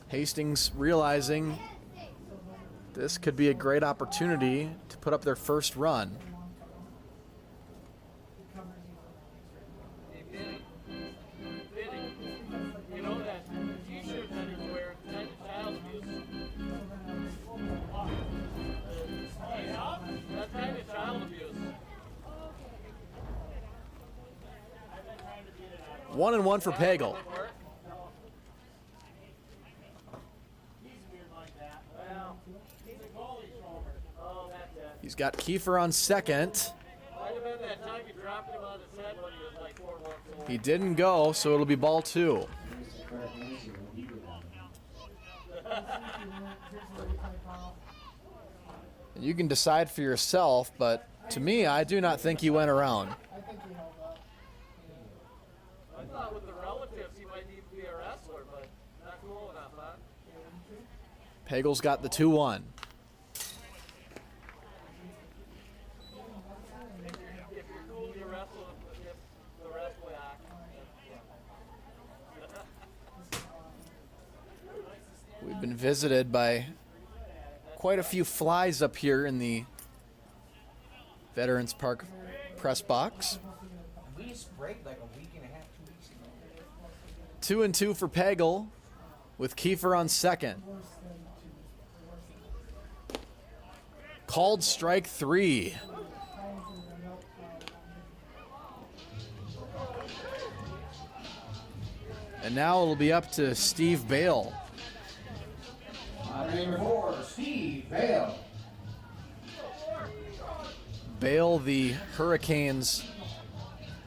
Hastings realizing this could be a great opportunity to put up their first run. One and one for Pagel. He's got Kiefer on second. He didn't go, so it'll be ball two. And you can decide for yourself, but to me, I do not think he went around. I thought with the relatives he might need to be a wrestler, but not cool enough, huh? Pagel's got the 2-1. If you're cool, you wrestle the wrestling act. We've been visited by quite a few flies up here in the Veterans Park press box. We just break like a week and a half, 2 weeks ago. 2-2 for Pagel with Kiefer on second. Called strike three. And now it'll be up to Steve Bale. Number 4, Steve Bale. Bale, the Hurricanes'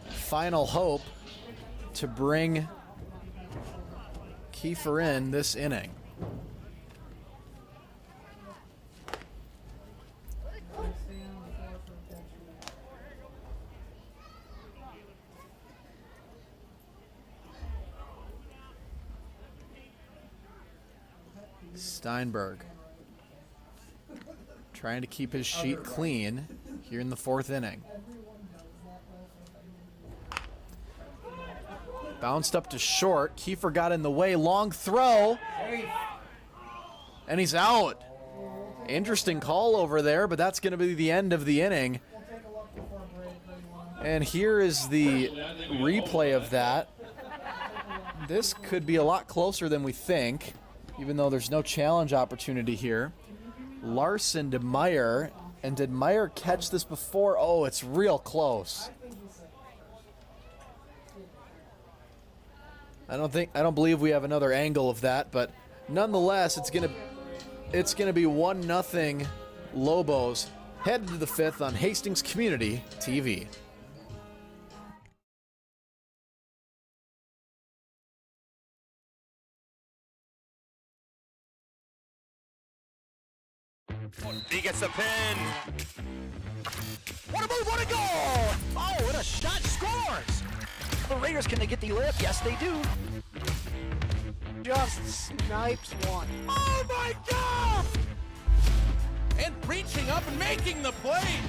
final hope to bring Kiefer in this inning. Steinberg trying to keep his sheet clean here in the fourth inning. Bounced up to short. Kiefer got in the way. Long throw. And he's out. Interesting call over there, but that's going to be the end of the inning. And here is the replay of that. This could be a lot closer than we think, even though there's no challenge opportunity here. Larson to Meyer. And did Meyer catch this before? Oh, it's real close. I don't believe we have another angle of that, but nonetheless, it's gonna be 1-0 Lobos headed to the fifth on Hastings Community TV. He gets the pin. What a move, what a goal! Oh, and a shot scores! The Raiders, can they get the lift? Yes, they do. Just snipes one. Oh my God! And reaching up and making the play.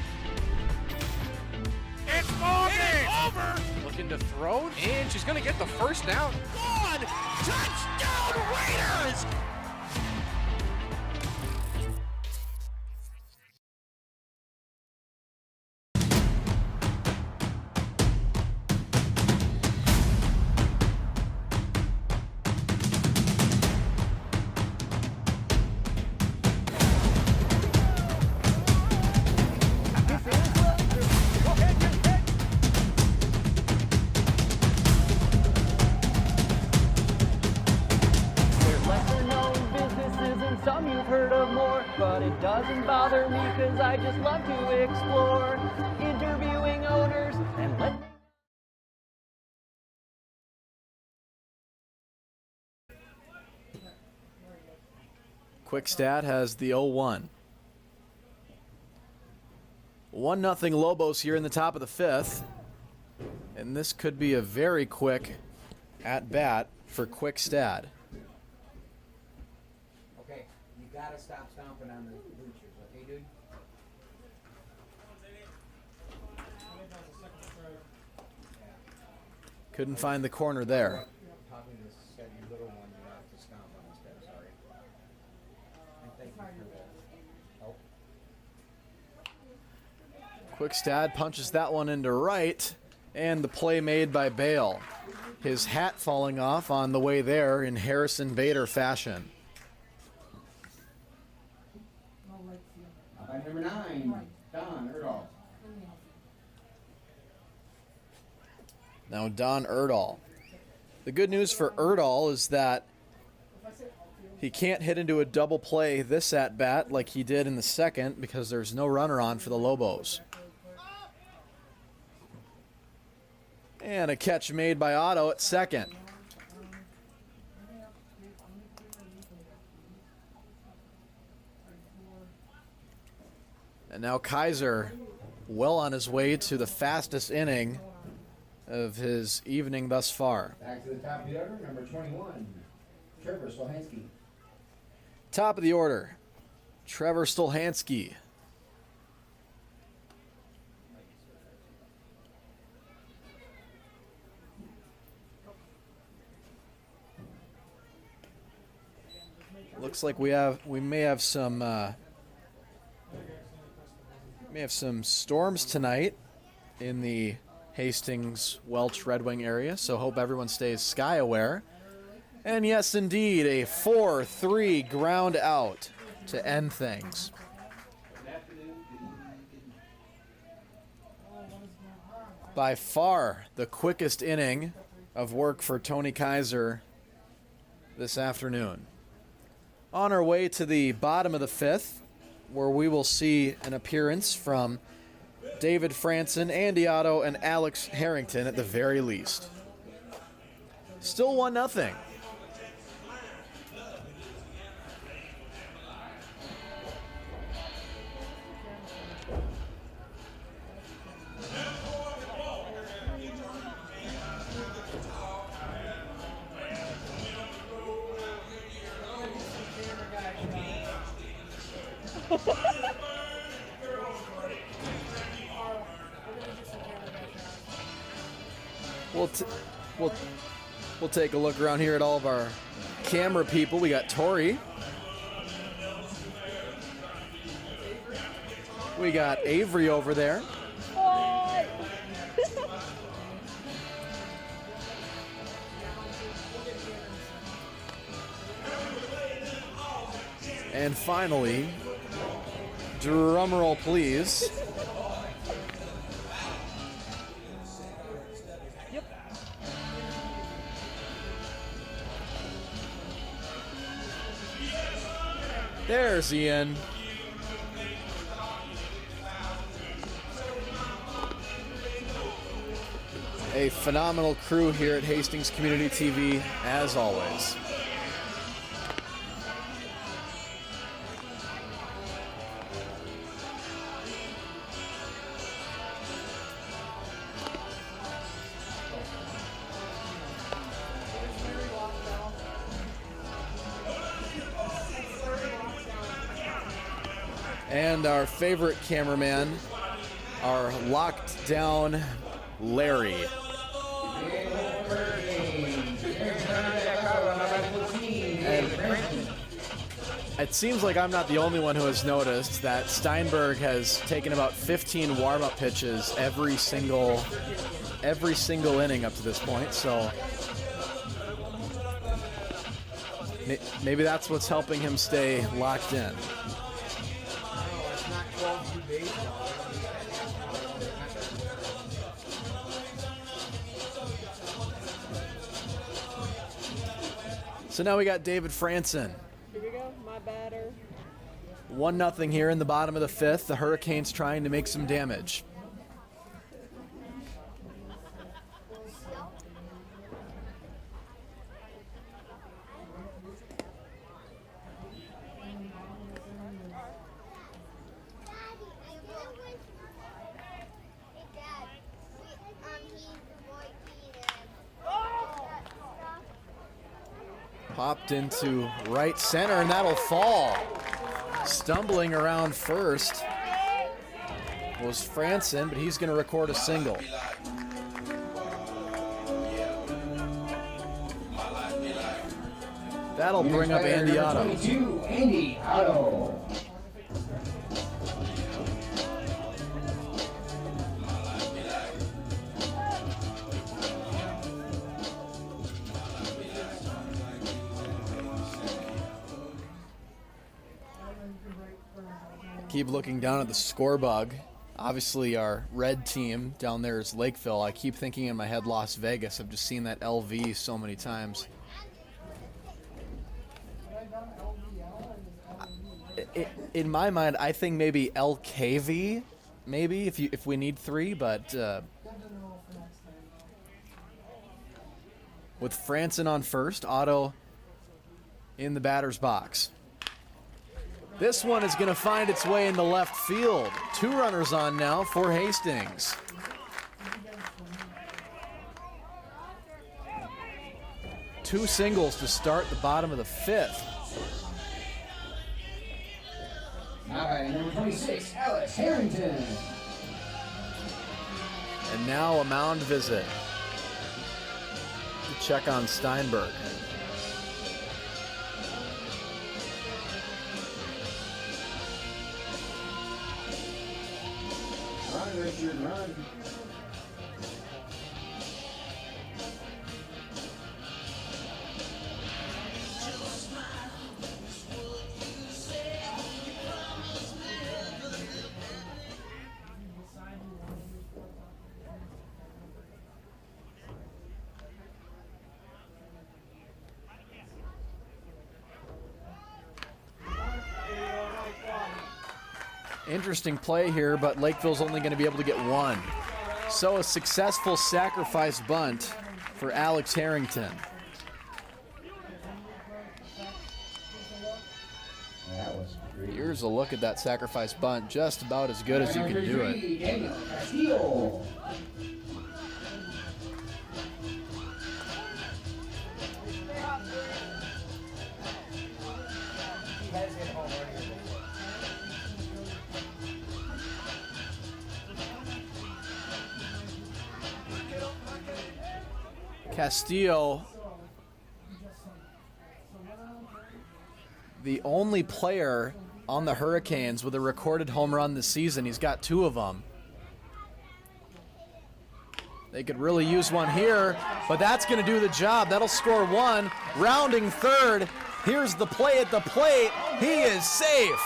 It's over! Looking to throw, and she's going to get the first down. One! Touchdown Raiders! Lesser known but it doesn't bother me because I just love to explore, interviewing owners and letting. Quickstat has the 0-1. 1-0 Lobos here in the top of the fifth. And this could be a very quick at-bat for Quickstat. Okay, you gotta stop stomping on the bleachers, okay, dude? Couldn't find the corner there. Probably just said you little one, you have to stomp on instead, sorry. And thank you for the help. Quickstat punches that one into right, and the play made by Bale. His hat falling off on the way there in Harrison Bader fashion. By number 9, Don Erdahl. Now Don Erdahl. The good news for Erdahl is that he can't hit into a double play this at-bat like he did in the second because there's no runner on for the Lobos. And a catch made by Otto at second. And now Kaiser well on his way to the fastest inning of his evening thus far. Back to the top of the order, number 21, Trevor Stolhansky. Top of the order, Trevor Stolhansky. Looks like we may have some storms tonight in the Hastings Welch Red Wing area, so hope everyone stays sky aware. And yes, indeed, a 4-3 ground out to end things. By far the quickest inning of work for Tony Kaiser this afternoon. On our way to the bottom of the fifth, where we will see an appearance from David Franson, Andy Otto, and Alex Harrington at the very least. Still 1-0. We'll take a look around here at all of our camera people. We got Tori. We got Avery over there. And finally, drumroll please. There's Ian. A phenomenal crew here at Hastings Community TV, as always. And our favorite cameraman, our locked down Larry. And it seems like I'm not the only one who has noticed that Steinberg has taken about 15 warm-up pitches every single inning up to this point, so maybe that's what's helping him stay locked in. So now we got David Franson. Here we go, my batter. 1-0 here in the bottom of the 5th. The Hurricanes trying to make some damage. Popped into right center, and that'll fall. Stumbling around first was Franson, but he's going to record a single. That'll bring up Andy Otto. 22, Andy Otto. Keep looking down at the score bug. Obviously our red team down there is Lakeville. I keep thinking in my head Las Vegas. I've just seen that LV so many times. In my mind, I think maybe LKV, maybe if we need 3, but with Franson on first, Otto in the batter's box. This one is going to find its way into left field. 2 runners on now for Hastings. Two singles to start the bottom of the 5th. Now batting number 26, Alex Harrington. And now a mound visit to check on Steinberg. Run, Richard, run. Interesting play here, but Lakeville's only going to be able to get 1. So a successful sacrifice bunt for Alex Harrington. Here's a look at that sacrifice bunt, just about as good as you can do it. Castillo, the only player on the Hurricanes with a recorded home run this season. He's got 2 of them. They could really use one here, but that's going to do the job. That'll score 1. Rounding third. Here's the play at the plate. He is safe.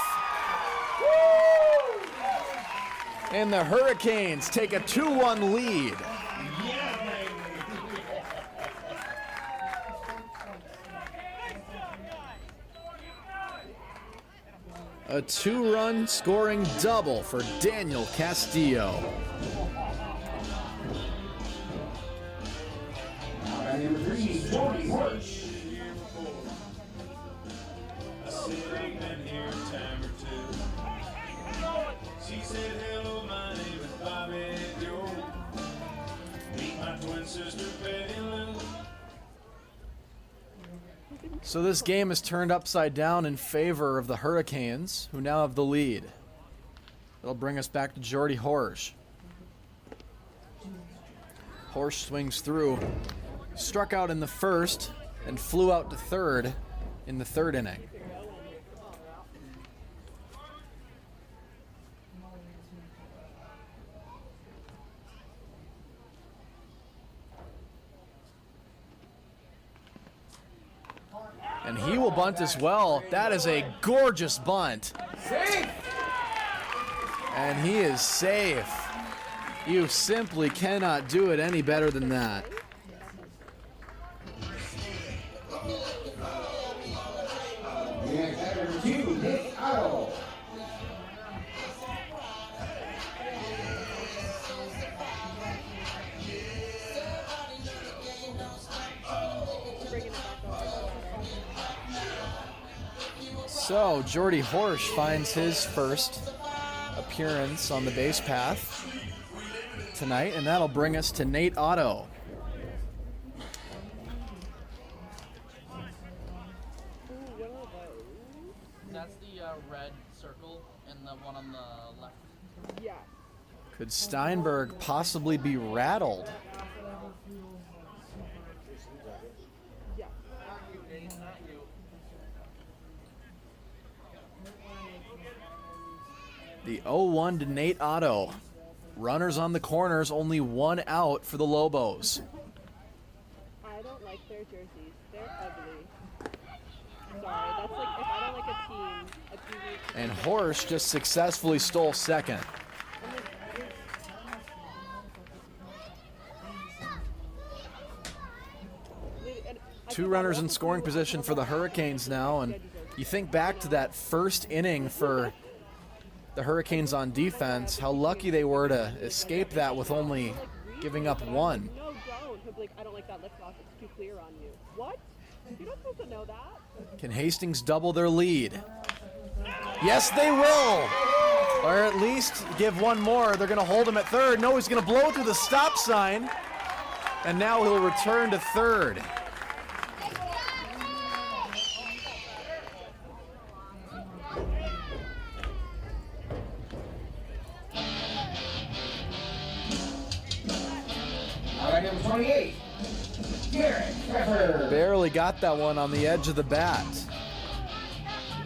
And the Hurricanes take a 2-1 lead. A 2-run scoring double for Daniel Castillo. Number 3, Jordy Horch. She said, hello, my name is Bobby Joe. Meet my twin sister, Betty Lou. So this game is turned upside down in favor of the Hurricanes, who now have the lead. It'll bring us back to Jordy Horch. Horch swings through, struck out in the first, and flew out to third in the 3rd inning. And he will bunt as well. That is a gorgeous bunt. Safe. And he is safe. You simply cannot do it any better than that. Number 2, Nick Otto. So Jordy Horsch finds his first appearance on the base path tonight, and that'll bring us to Nate Otto. That's the red circle and the one on the left. Yeah. Could Steinberg possibly be rattled? Yeah. The 0-1 to Nate Otto. Runners on the corners, only one out for the Lobos. I don't like their jerseys. They're ugly. Sorry, that's like if I don't like a team. And Horsch just successfully stole second. Two runners in scoring position for the Hurricanes now, and you think back to that first inning for the Hurricanes on defense, how lucky they were to escape that with only giving up one. No, don't. He'll be like, I don't like that lift off. It's too clear on you. What? You're not supposed to know that. Can Hastings double their lead? Yes, they will. Or at least give one more. They're going to hold him at third. No, he's going to blow through the stop sign. And now he'll return to third. All right, number 28, Derek Pfeffer. Barely got that one on the edge of the bat.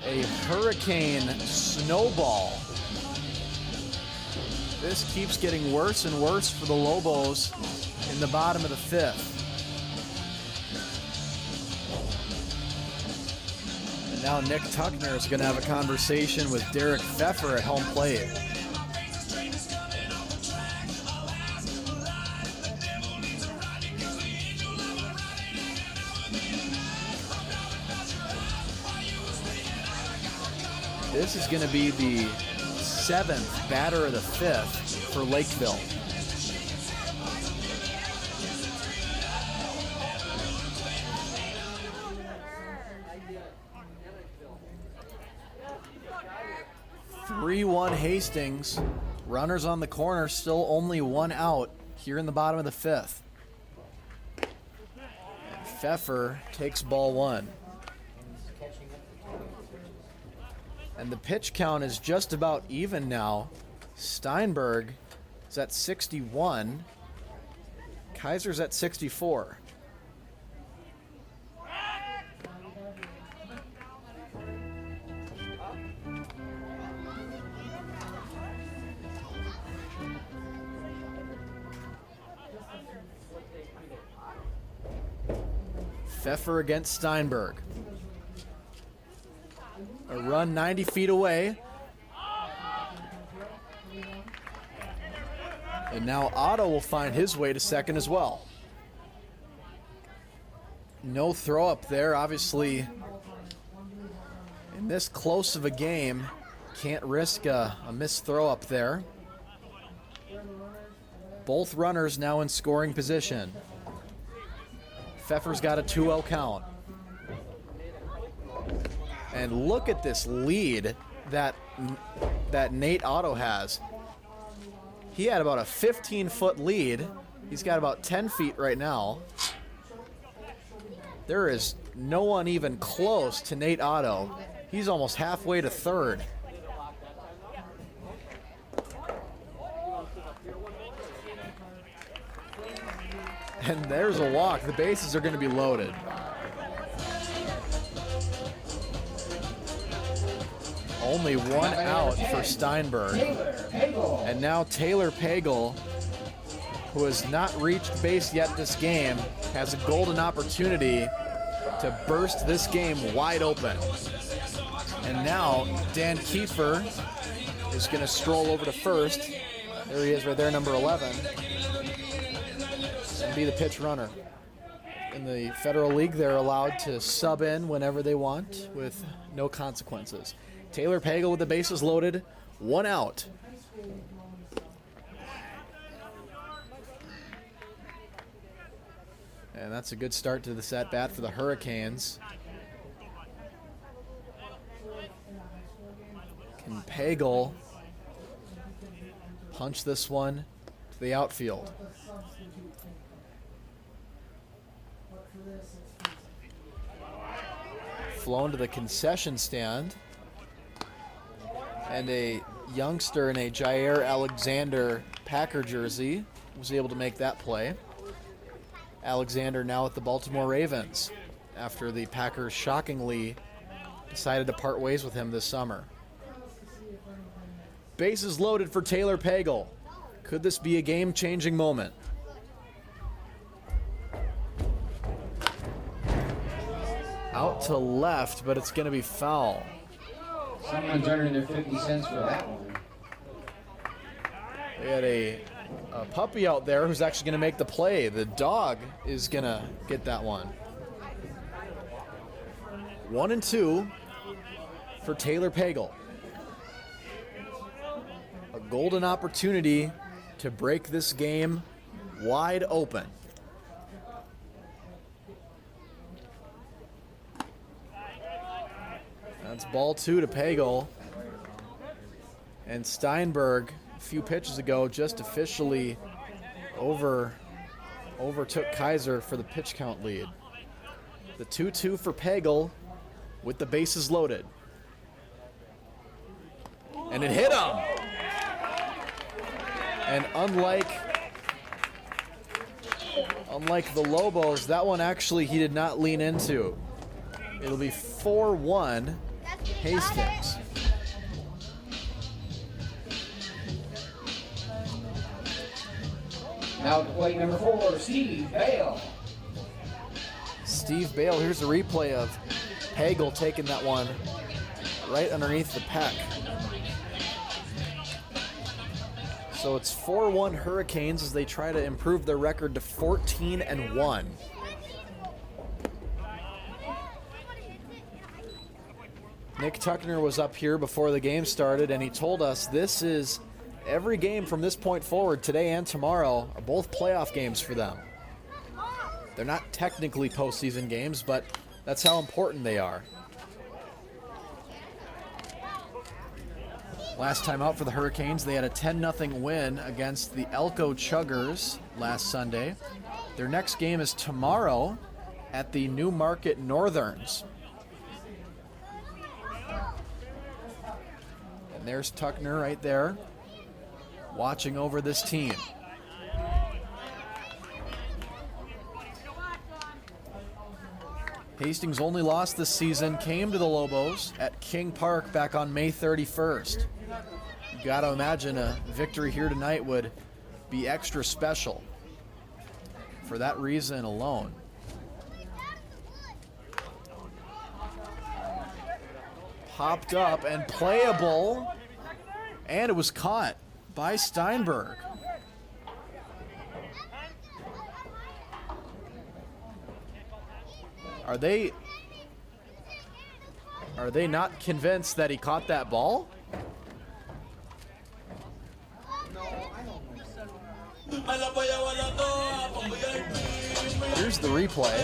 A hurricane snowball. This keeps getting worse and worse for the Lobos in the bottom of the fifth. And now Nick Tuckner is going to have a conversation with Derek Pfeffer at home plate. This is going to be the seventh batter of the fifth for Lakeville. (3-1) Hastings. Runners on the corner, still only one out here in the bottom of the fifth. Pfeffer takes ball one. And the pitch count is just about even now. Steinberg is at 61. Kaiser's at 64. Pfeffer against Steinberg. A run 90 feet away. And now Otto will find his way to second as well. No throw up there, obviously. In this close of a game, can't risk a missed throw up there. Both runners now in scoring position. Pfeffer's got a 2-0 count. And look at this lead that Nate Otto has. He had about a 15-foot lead. He's got about 10 feet right now. There is no one even close to Nate Otto. He's almost halfway to third. And there's a walk. The bases are going to be loaded. Only one out for Steinberg. And now Taylor Pagel, who has not reached base yet this game, has a golden opportunity to burst this game wide open. And now Dan Kiefer is going to stroll over to first. There he is right there, number 11. And be the pitch runner. In the Federal League, they're allowed to sub in whenever they want with no consequences. Taylor Pagel with the bases loaded, one out. And that's a good start to this at-bat for the Hurricanes. And Pagel punched this one to the outfield. Flown to the concession stand. And a youngster in a Jair Alexander Packer jersey was able to make that play. Alexander now with the Baltimore Ravens after the Packers shockingly decided to part ways with him this summer. Bases loaded for Taylor Pagel. Could this be a game-changing moment? Out to left, but it's going to be foul. Someone's earning their 50 cents for that one. They had a puppy out there who's actually going to make the play. The dog is going to get that one. 1-2 for Taylor Pagel. A golden opportunity to break this game wide open. That's ball 2 to Pagel. And Steinberg, a few pitches ago, just officially overtook Kaiser for the pitch count lead. The 2-2 for Pagel with the bases loaded. And it hit him. And unlike the Lobos, that one actually he did not lean into. It'll be 4-1 Hastings. Now to plate number 4, Steve Bale. Steve Bale, here's a replay of Pagel taking that one right underneath the pec. So it's 4-1 Hurricanes as they try to improve their record to 14-1. Nick Tuckner was up here before the game started, and he told us this is every game from this point forward, today and tomorrow, are both playoff games for them. They're not technically postseason games, but that's how important they are. Last time out for the Hurricanes, they had a 10-0 win against the Elko Chuggers last Sunday. Their next game is tomorrow at the Newmarket Northerns. And there's Tuckner right there, watching over this team. Hastings' only loss this season came to the Lobos at King Park back on May 31st. You got to imagine a victory here tonight would be extra special for that reason alone. Popped up and playable, and it was caught by Steinberg. Are they not convinced that he caught that ball? Here's the replay.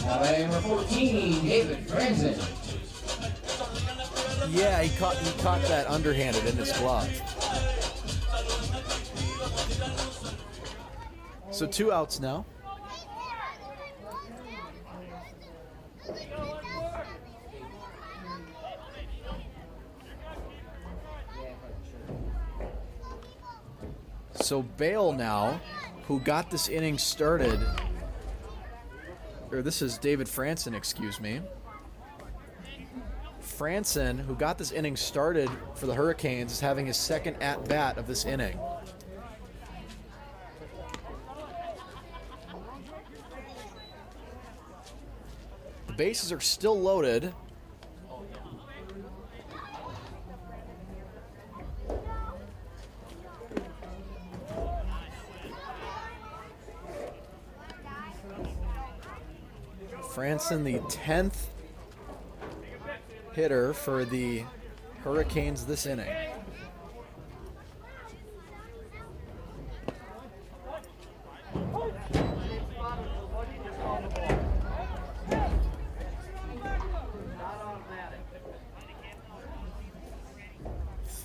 Now batting number 14, David Franzen. Yeah, he caught that underhanded in his glove. So 2 outs now. So Bale now, who got this inning started, or this is David Franzen, excuse me. Franzen, who got this inning started for the Hurricanes, is having his second at-bat of this inning. The bases are still loaded. Franzen, the 10th hitter for the Hurricanes this inning.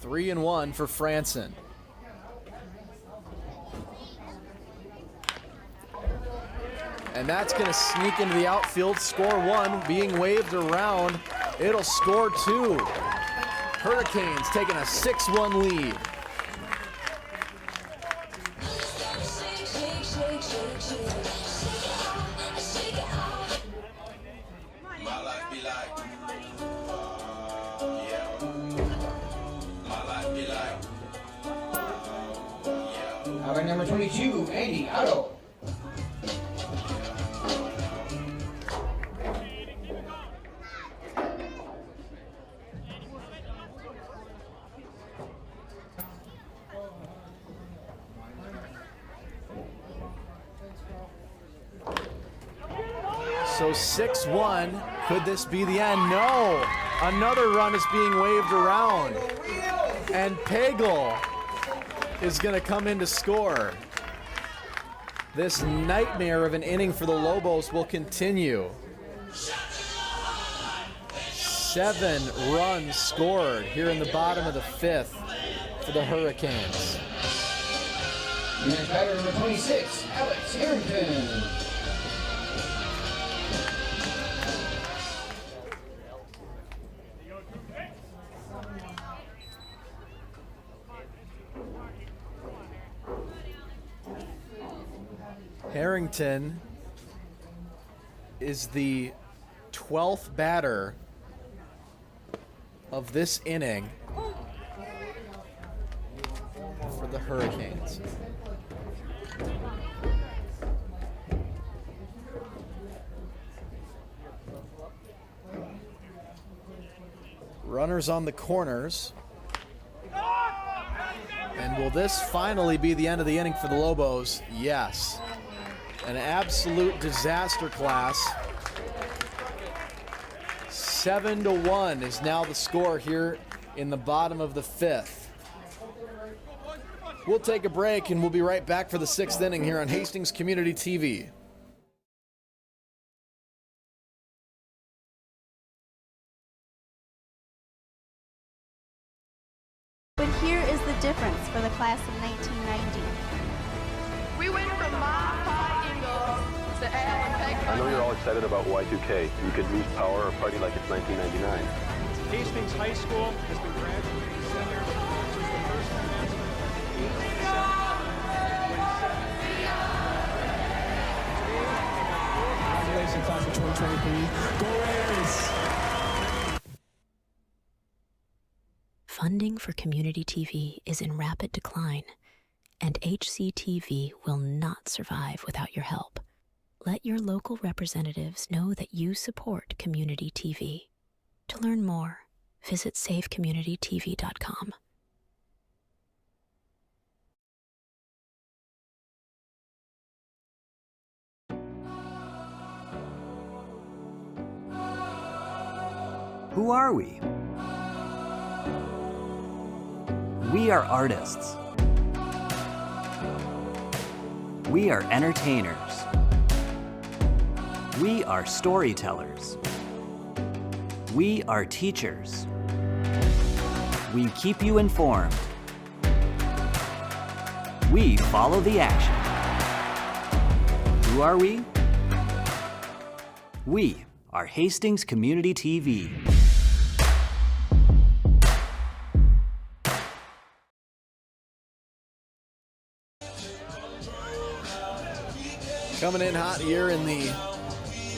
3-1 for Franson. And that's going to sneak into the outfield. Score one being waved around. It'll score two. Hurricanes taking a 6-1 lead. Highway number 22, Andy Otto. So 6-1, could this be the end? No, another run is being waved around. And Pagel is gonna come in to score. This nightmare of an inning for the Lobos will continue. 7 runs scored here in the bottom of the 5th for the Hurricanes. Next batter number 26, Alex Harrington. Harrington is the 12th batter of this inning for the Hurricanes. Runners on the corners. And will this finally be the end of the inning for the Lobos? Yes. An absolute disaster class. 7-1 is now the score here in the bottom of the 5th. We'll take a break and we'll be right back for the 6th inning here on Hastings Community TV. But here is the difference for the class of 1990. We went from Mom Pie Eagles to Al and Peg. I know you're all excited about Y2K. You could lose power or party like it's 1999. Hastings High School has been graduating seniors since the first commencement of the 8th Congratulations, class of 2023. Go Raiders! Funding for community TV is in rapid decline, and HCTV will not survive without your help. Let your local representatives know that you support community TV. To learn more, visit savecommunitytv.com. Who are we? We are artists. We are entertainers. We are storytellers. We are teachers. We keep you informed. We follow the action. Who are we? We are Hastings Community TV. Coming in hot here in the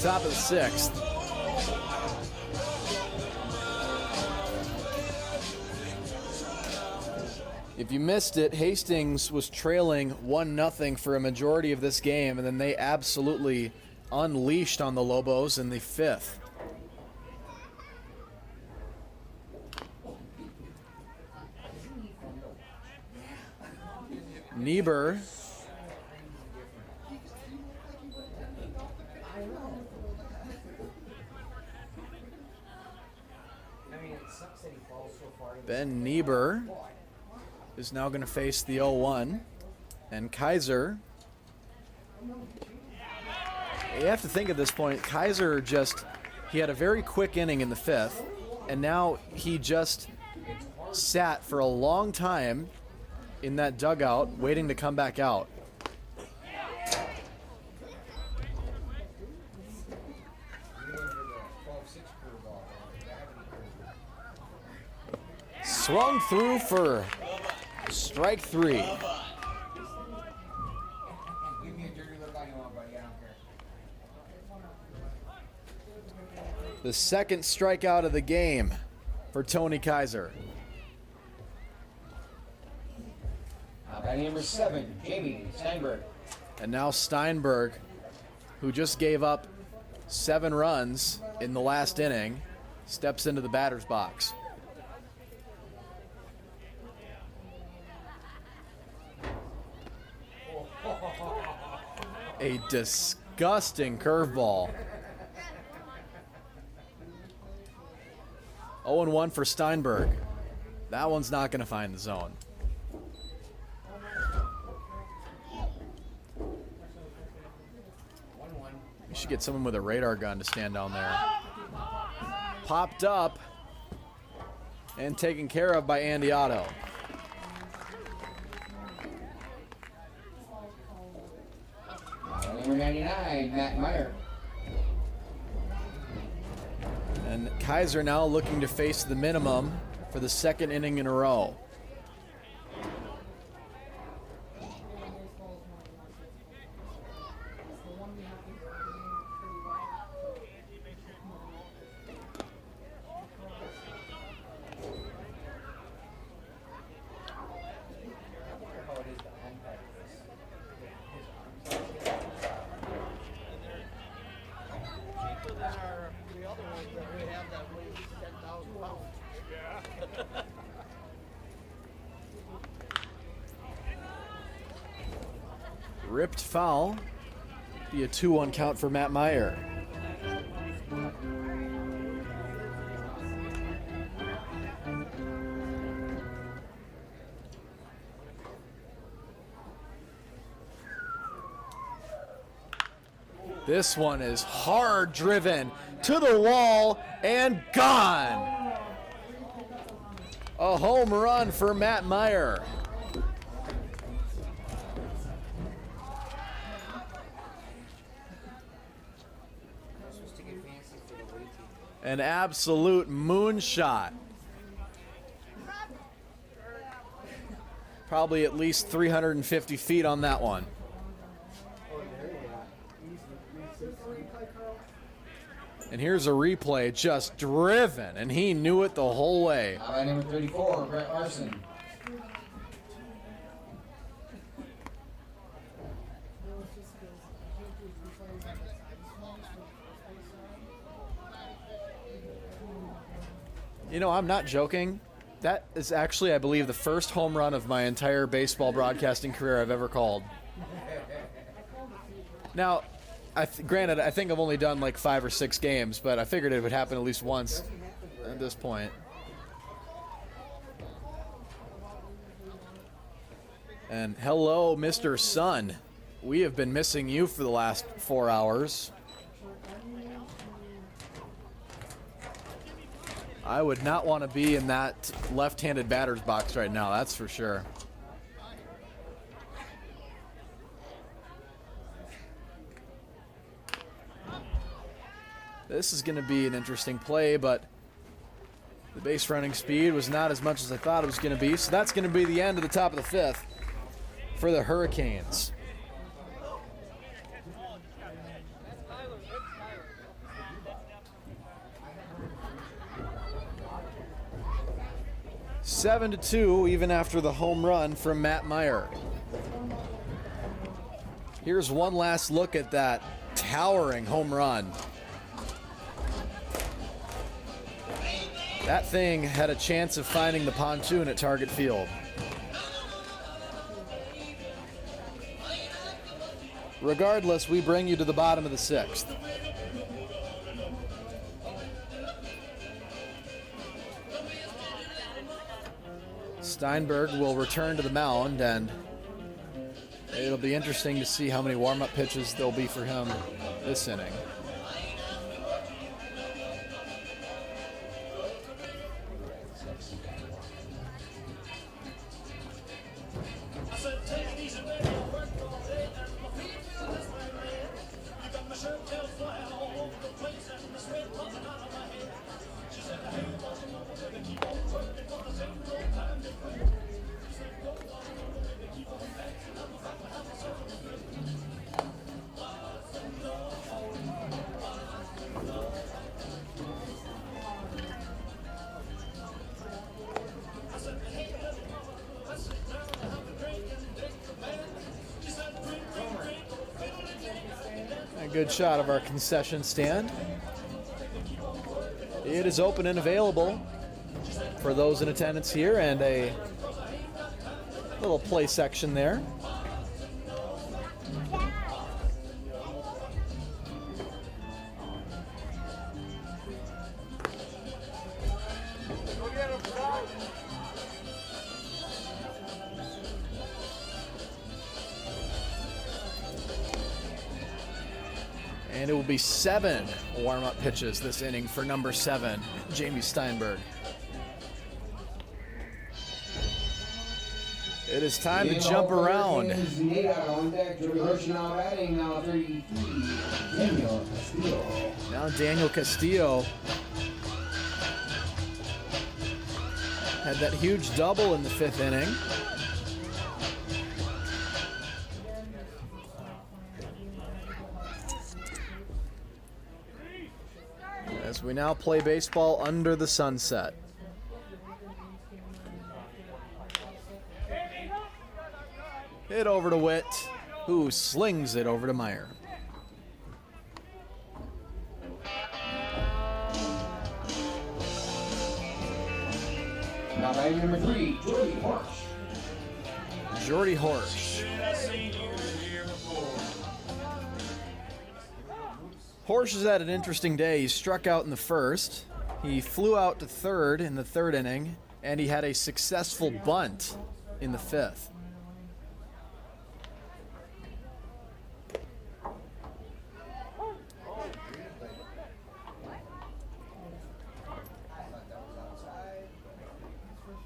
top of the 6th. If you missed it, Hastings was trailing 1-0 for a majority of this game, and then they absolutely unleashed on the Lobos in the 5th. Niebuhr Ben Niebuhr is now going to face the 0-1. And Kaiser, you have to think at this point, Kaiser he had a very quick inning in the 5th, and now he just sat for a long time in that dugout waiting to come back out. Swung through for strike 3. Give me a dirty look all you want, buddy. I don't care. The second strikeout of the game for Tony Kaiser. Batting number 7, Jamie Steinberg. And now Steinberg, who just gave up 7 runs in the last inning, steps into the batter's box. A disgusting curveball. 0-1 for Steinberg. That one's not going to find the zone. You should get someone with a radar gun to stand down there. Popped up and taken care of by Andy Otto. Number 99, Matt Meyer. And Kaiser now looking to face the minimum for the second inning in a row. Ripped foul. Be a 2-1 count for Matt Meyer. This one is hard driven to the wall and gone. A home run for Matt Meyer. An absolute moonshot. Probably at least 350 feet on that one. And here's a replay, just driven, and he knew it the whole way. Number 34, Brett Larson. You know, I'm not joking. That is actually, I believe, the first home run of my entire baseball broadcasting career I've ever called. Now, granted, I think I've only done like 5 or 6 games, but I figured it would happen at least once at this point. And hello, Mr. Sun. We have been missing you for the last 4 hours. I would not want to be in that left-handed batter's box right now, that's for sure. This is going to be an interesting play, but the base running speed was not as much as I thought it was going to be, so that's going to be the end of the top of the 5th for the Hurricanes. Seven to 2, even after the home run from Matt Meyer. Here's one last look at that towering home run. That thing had a chance of finding the pontoon at Target Field. Regardless, we bring you to the bottom of the 6th. Steinberg will return to the mound, and it'll be interesting to see how many warm-up pitches there'll be for him this inning. Good shot of our concession stand. It is open and available for those in attendance here, and a little play section there. And it will be 7 warm-up pitches this inning for number 7, Jamie Steinberg. It is time to jump around. Now Daniel Castillo had that huge double in the 5th inning. As we now play baseball under the sunset. Hit over to Witt, who slings it over to Meyer. Now batting number 3, Jordy Horsch. Jordy Horsch. Horsch has had an interesting day. He struck out in the 1st. He flew out to 3rd in the 3rd inning, and he had a successful bunt in the 5th.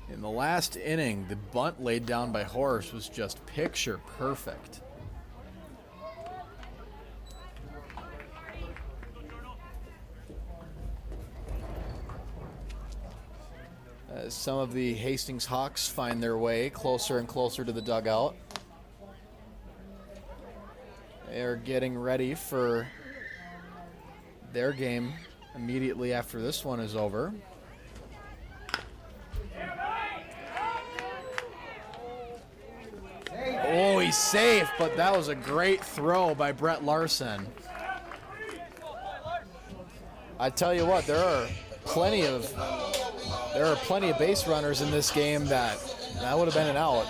In the last inning, the bunt laid down by Horsch was just picture perfect. As some of the Hastings Hawks find their way closer and closer to the dugout. They are getting ready for their game immediately after this one is over. Oh, he's safe, but that was a great throw by Brett Larson. I tell you what, there are plenty of base runners in this game that would have been an out.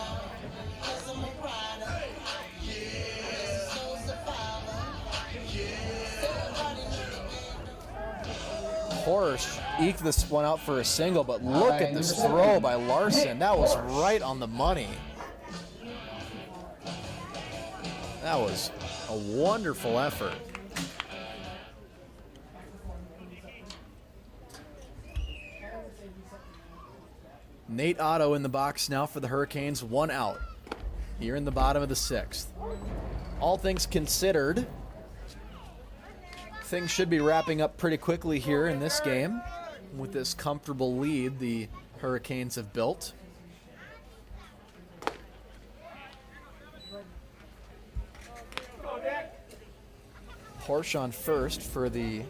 Horsch eked this one out for a single, but look at this throw by Larson. That was right on the money. That was a wonderful effort. Nate Otto in the box now for the Hurricanes, 1 out here in the bottom of the 6th. All things considered, things should be wrapping up pretty quickly here in this game with this comfortable lead the Hurricanes have built. Horsch on first for the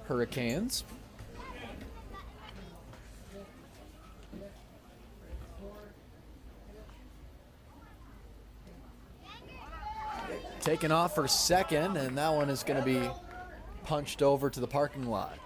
Hurricanes. Taken off for second, and that one is going to be punched over to the parking lot.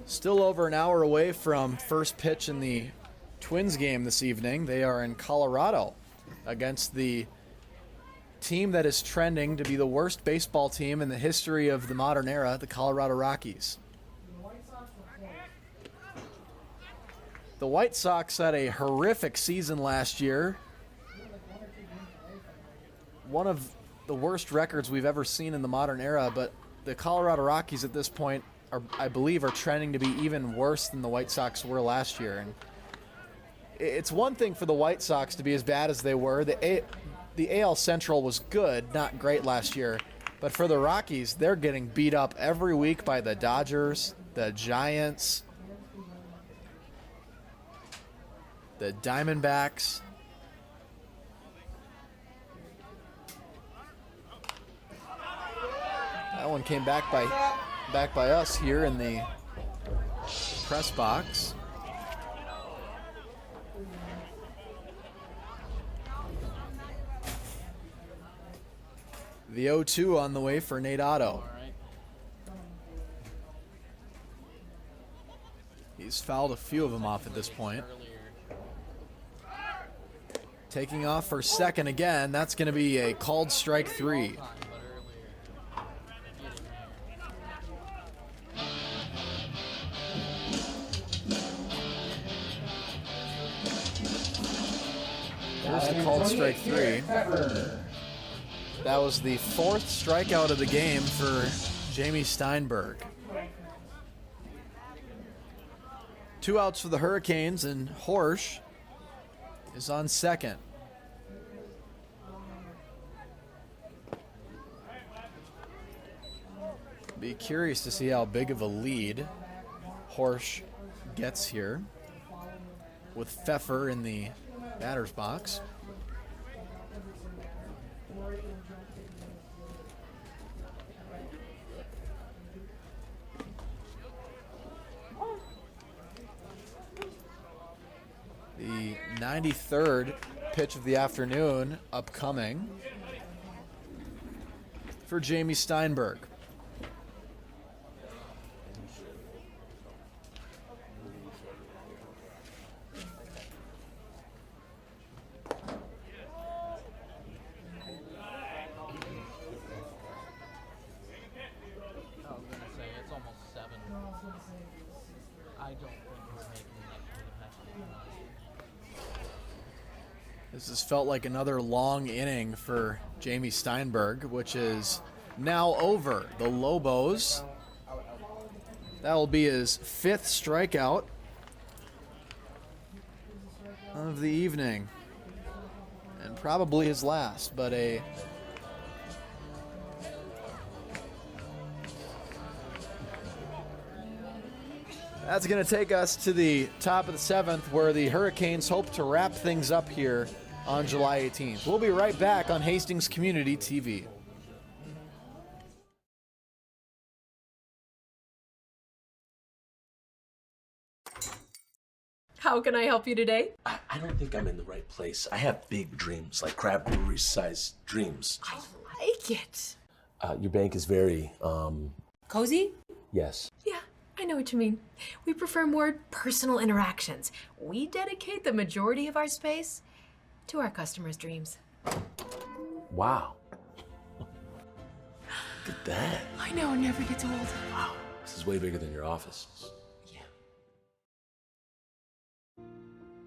Still over an hour away from first pitch in the Twins game this evening. They are in Colorado against the team that is trending to be the worst baseball team in the history of the modern era, the Colorado Rockies. The White Sox had a horrific season last year. One of the worst records we've ever seen in the modern era, but the Colorado Rockies at this point, I believe, are trending to be even worse than the White Sox were last year. And it's one thing for the White Sox to be as bad as they were. The AL Central was good, not great last year. But for the Rockies, they're getting beat up every week by the Dodgers, the Giants, the Diamondbacks. That one came back by us here in the press box. The 0-2 on the way for Nate Otto. He's fouled a few of them off at this point. Taking off for second again. That's going to be a called strike 3. Here's the called strike 3. That was the 4th strikeout of the game for Jamie Steinberg. 2 outs for the Hurricanes, and Horsch is on second. Be curious to see how big of a lead Horsch gets here with Pfeffer in the batter's box. The 93rd pitch of the afternoon upcoming for Jamie Steinberg. This has felt like another long inning for Jamie Steinberg, which is now over. The Lobos, that will be his 5th strikeout of the evening, and probably his last, but that's going to take us to the top of the 7th, where the Hurricanes hope to wrap things up here on July 18th. We'll be right back on Hastings Community TV. How can I help you today? I don't think I'm in the right place. I have big dreams, like crab brewery-sized dreams. I like it. Your bank is very, Cozy? yes. Yeah, I know what you mean. We prefer more personal interactions. We dedicate the majority of our space to our customers' dreams. Wow. Look at that. I know, it never gets old. Wow, this is way bigger than your office.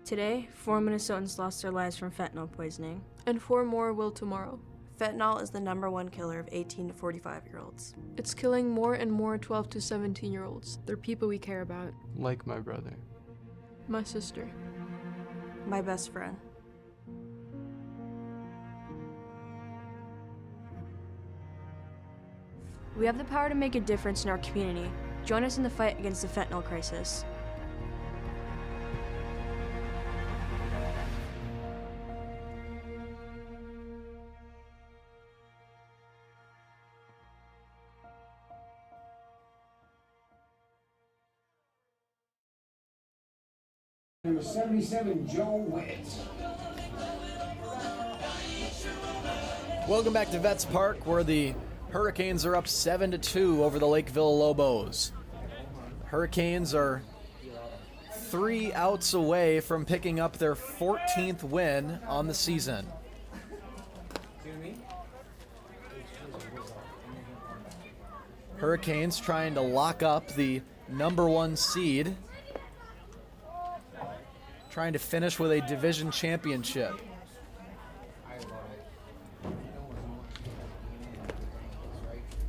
Today, 4 Minnesotans lost their lives from fentanyl poisoning. And 4 more will tomorrow. Fentanyl is the #1 killer of 18 to 45-year-olds. It's killing more and more 12 to 17-year-olds. They're people we care about. Like my brother. My sister. My best friend. We have the power to make a difference in our community. Join us in the fight against the fentanyl crisis. Number 77, Joe Witt. Welcome back to Vets Park, where the Hurricanes are up 7-2 over the Lakeville Lobos. Hurricanes are 3 outs away from picking up their 14th win on the season. Hurricanes trying to lock up the #1 seed, trying to finish with a division championship.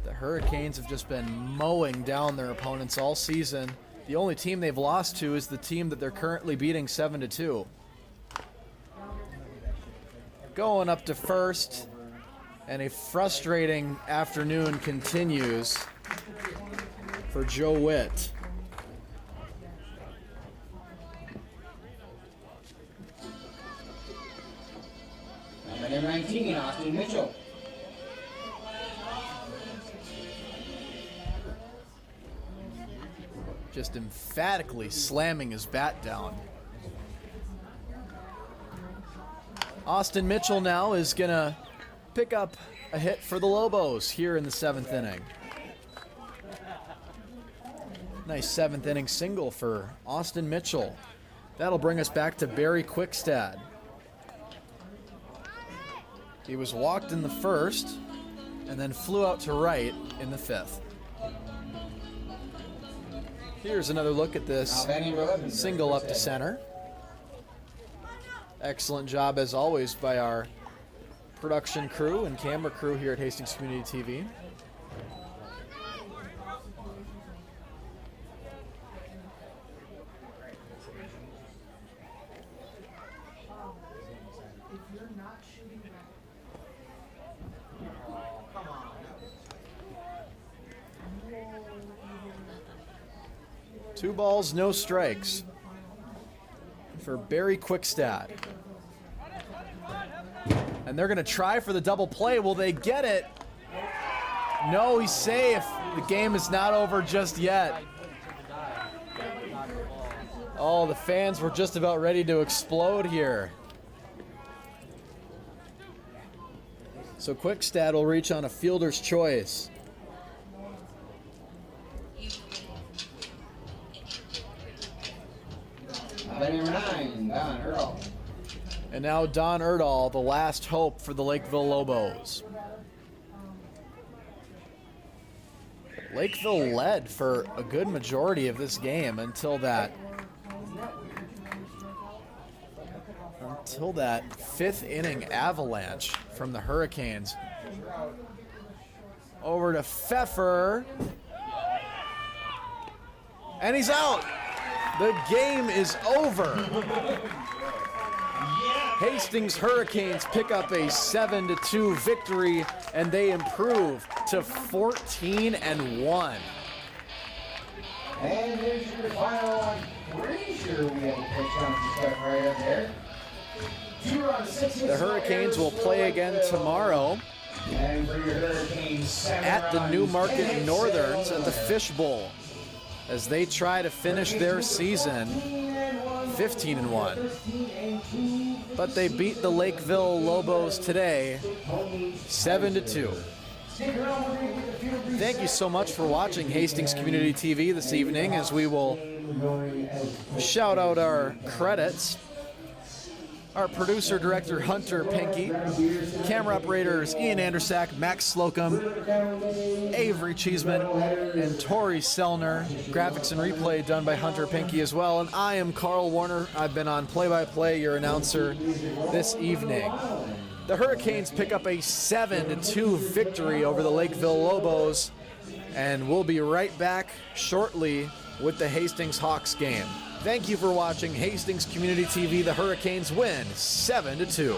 The Hurricanes have just been mowing down their opponents all season. The only team they've lost to is the team that they're currently beating 7-2. Going up to first, and a frustrating afternoon continues for Joe Witt. Number 19, Austin Mitchell. just emphatically slamming his bat down. Austin Mitchell now is going to pick up a hit for the Lobos here in the 7th inning. Nice 7th inning single for Austin Mitchell. That'll bring us back to Barry Quickstad. He was walked in the 1st and then flew out to right in the 5th. Here's another look at this single up to center. Excellent job, as always, by our production crew and camera crew here at Hastings Community TV. Two balls, no strikes for Barry Quickstad. And they're going to try for the double play. Will they get it? No, he's safe. The game is not over just yet. Oh, the fans were just about ready to explode here. So Quickstad will reach on a fielder's choice. Number 9, Don Erdahl. And now Don Erdahl, the last hope for the Lakeville Lobos. Lakeville led for a good majority of this game until that 5th inning avalanche from the Hurricanes. Over to Pfeffer. And he's out. The game is over. Hastings Hurricanes pick up a 7-2 victory, and they improve to 14-1. And there's your final. I'm pretty sure we had a touchdown stuff right up there. The Hurricanes will play again tomorrow at the Newmarket Northerns at the Fish Bowl, as they try to finish their season 15-1. But they beat the Lakeville Lobos today 7-2. Thank you so much for watching Hastings Community TV this evening, as we will shout out our credits. Our producer, director, Hunter Pinky. Camera operators, Ian Andersack, Max Slocum, Avery Cheeseman, and Tori Sellner. Graphics and replay done by Hunter Pinky as well. And I am Carl Warner. I've been on play-by-play, your announcer, this evening. The Hurricanes pick up a 7-2 victory over the Lakeville Lobos. And we'll be right back shortly with the Hastings Hawks game. Thank you for watching Hastings Community TV. The Hurricanes win 7-2.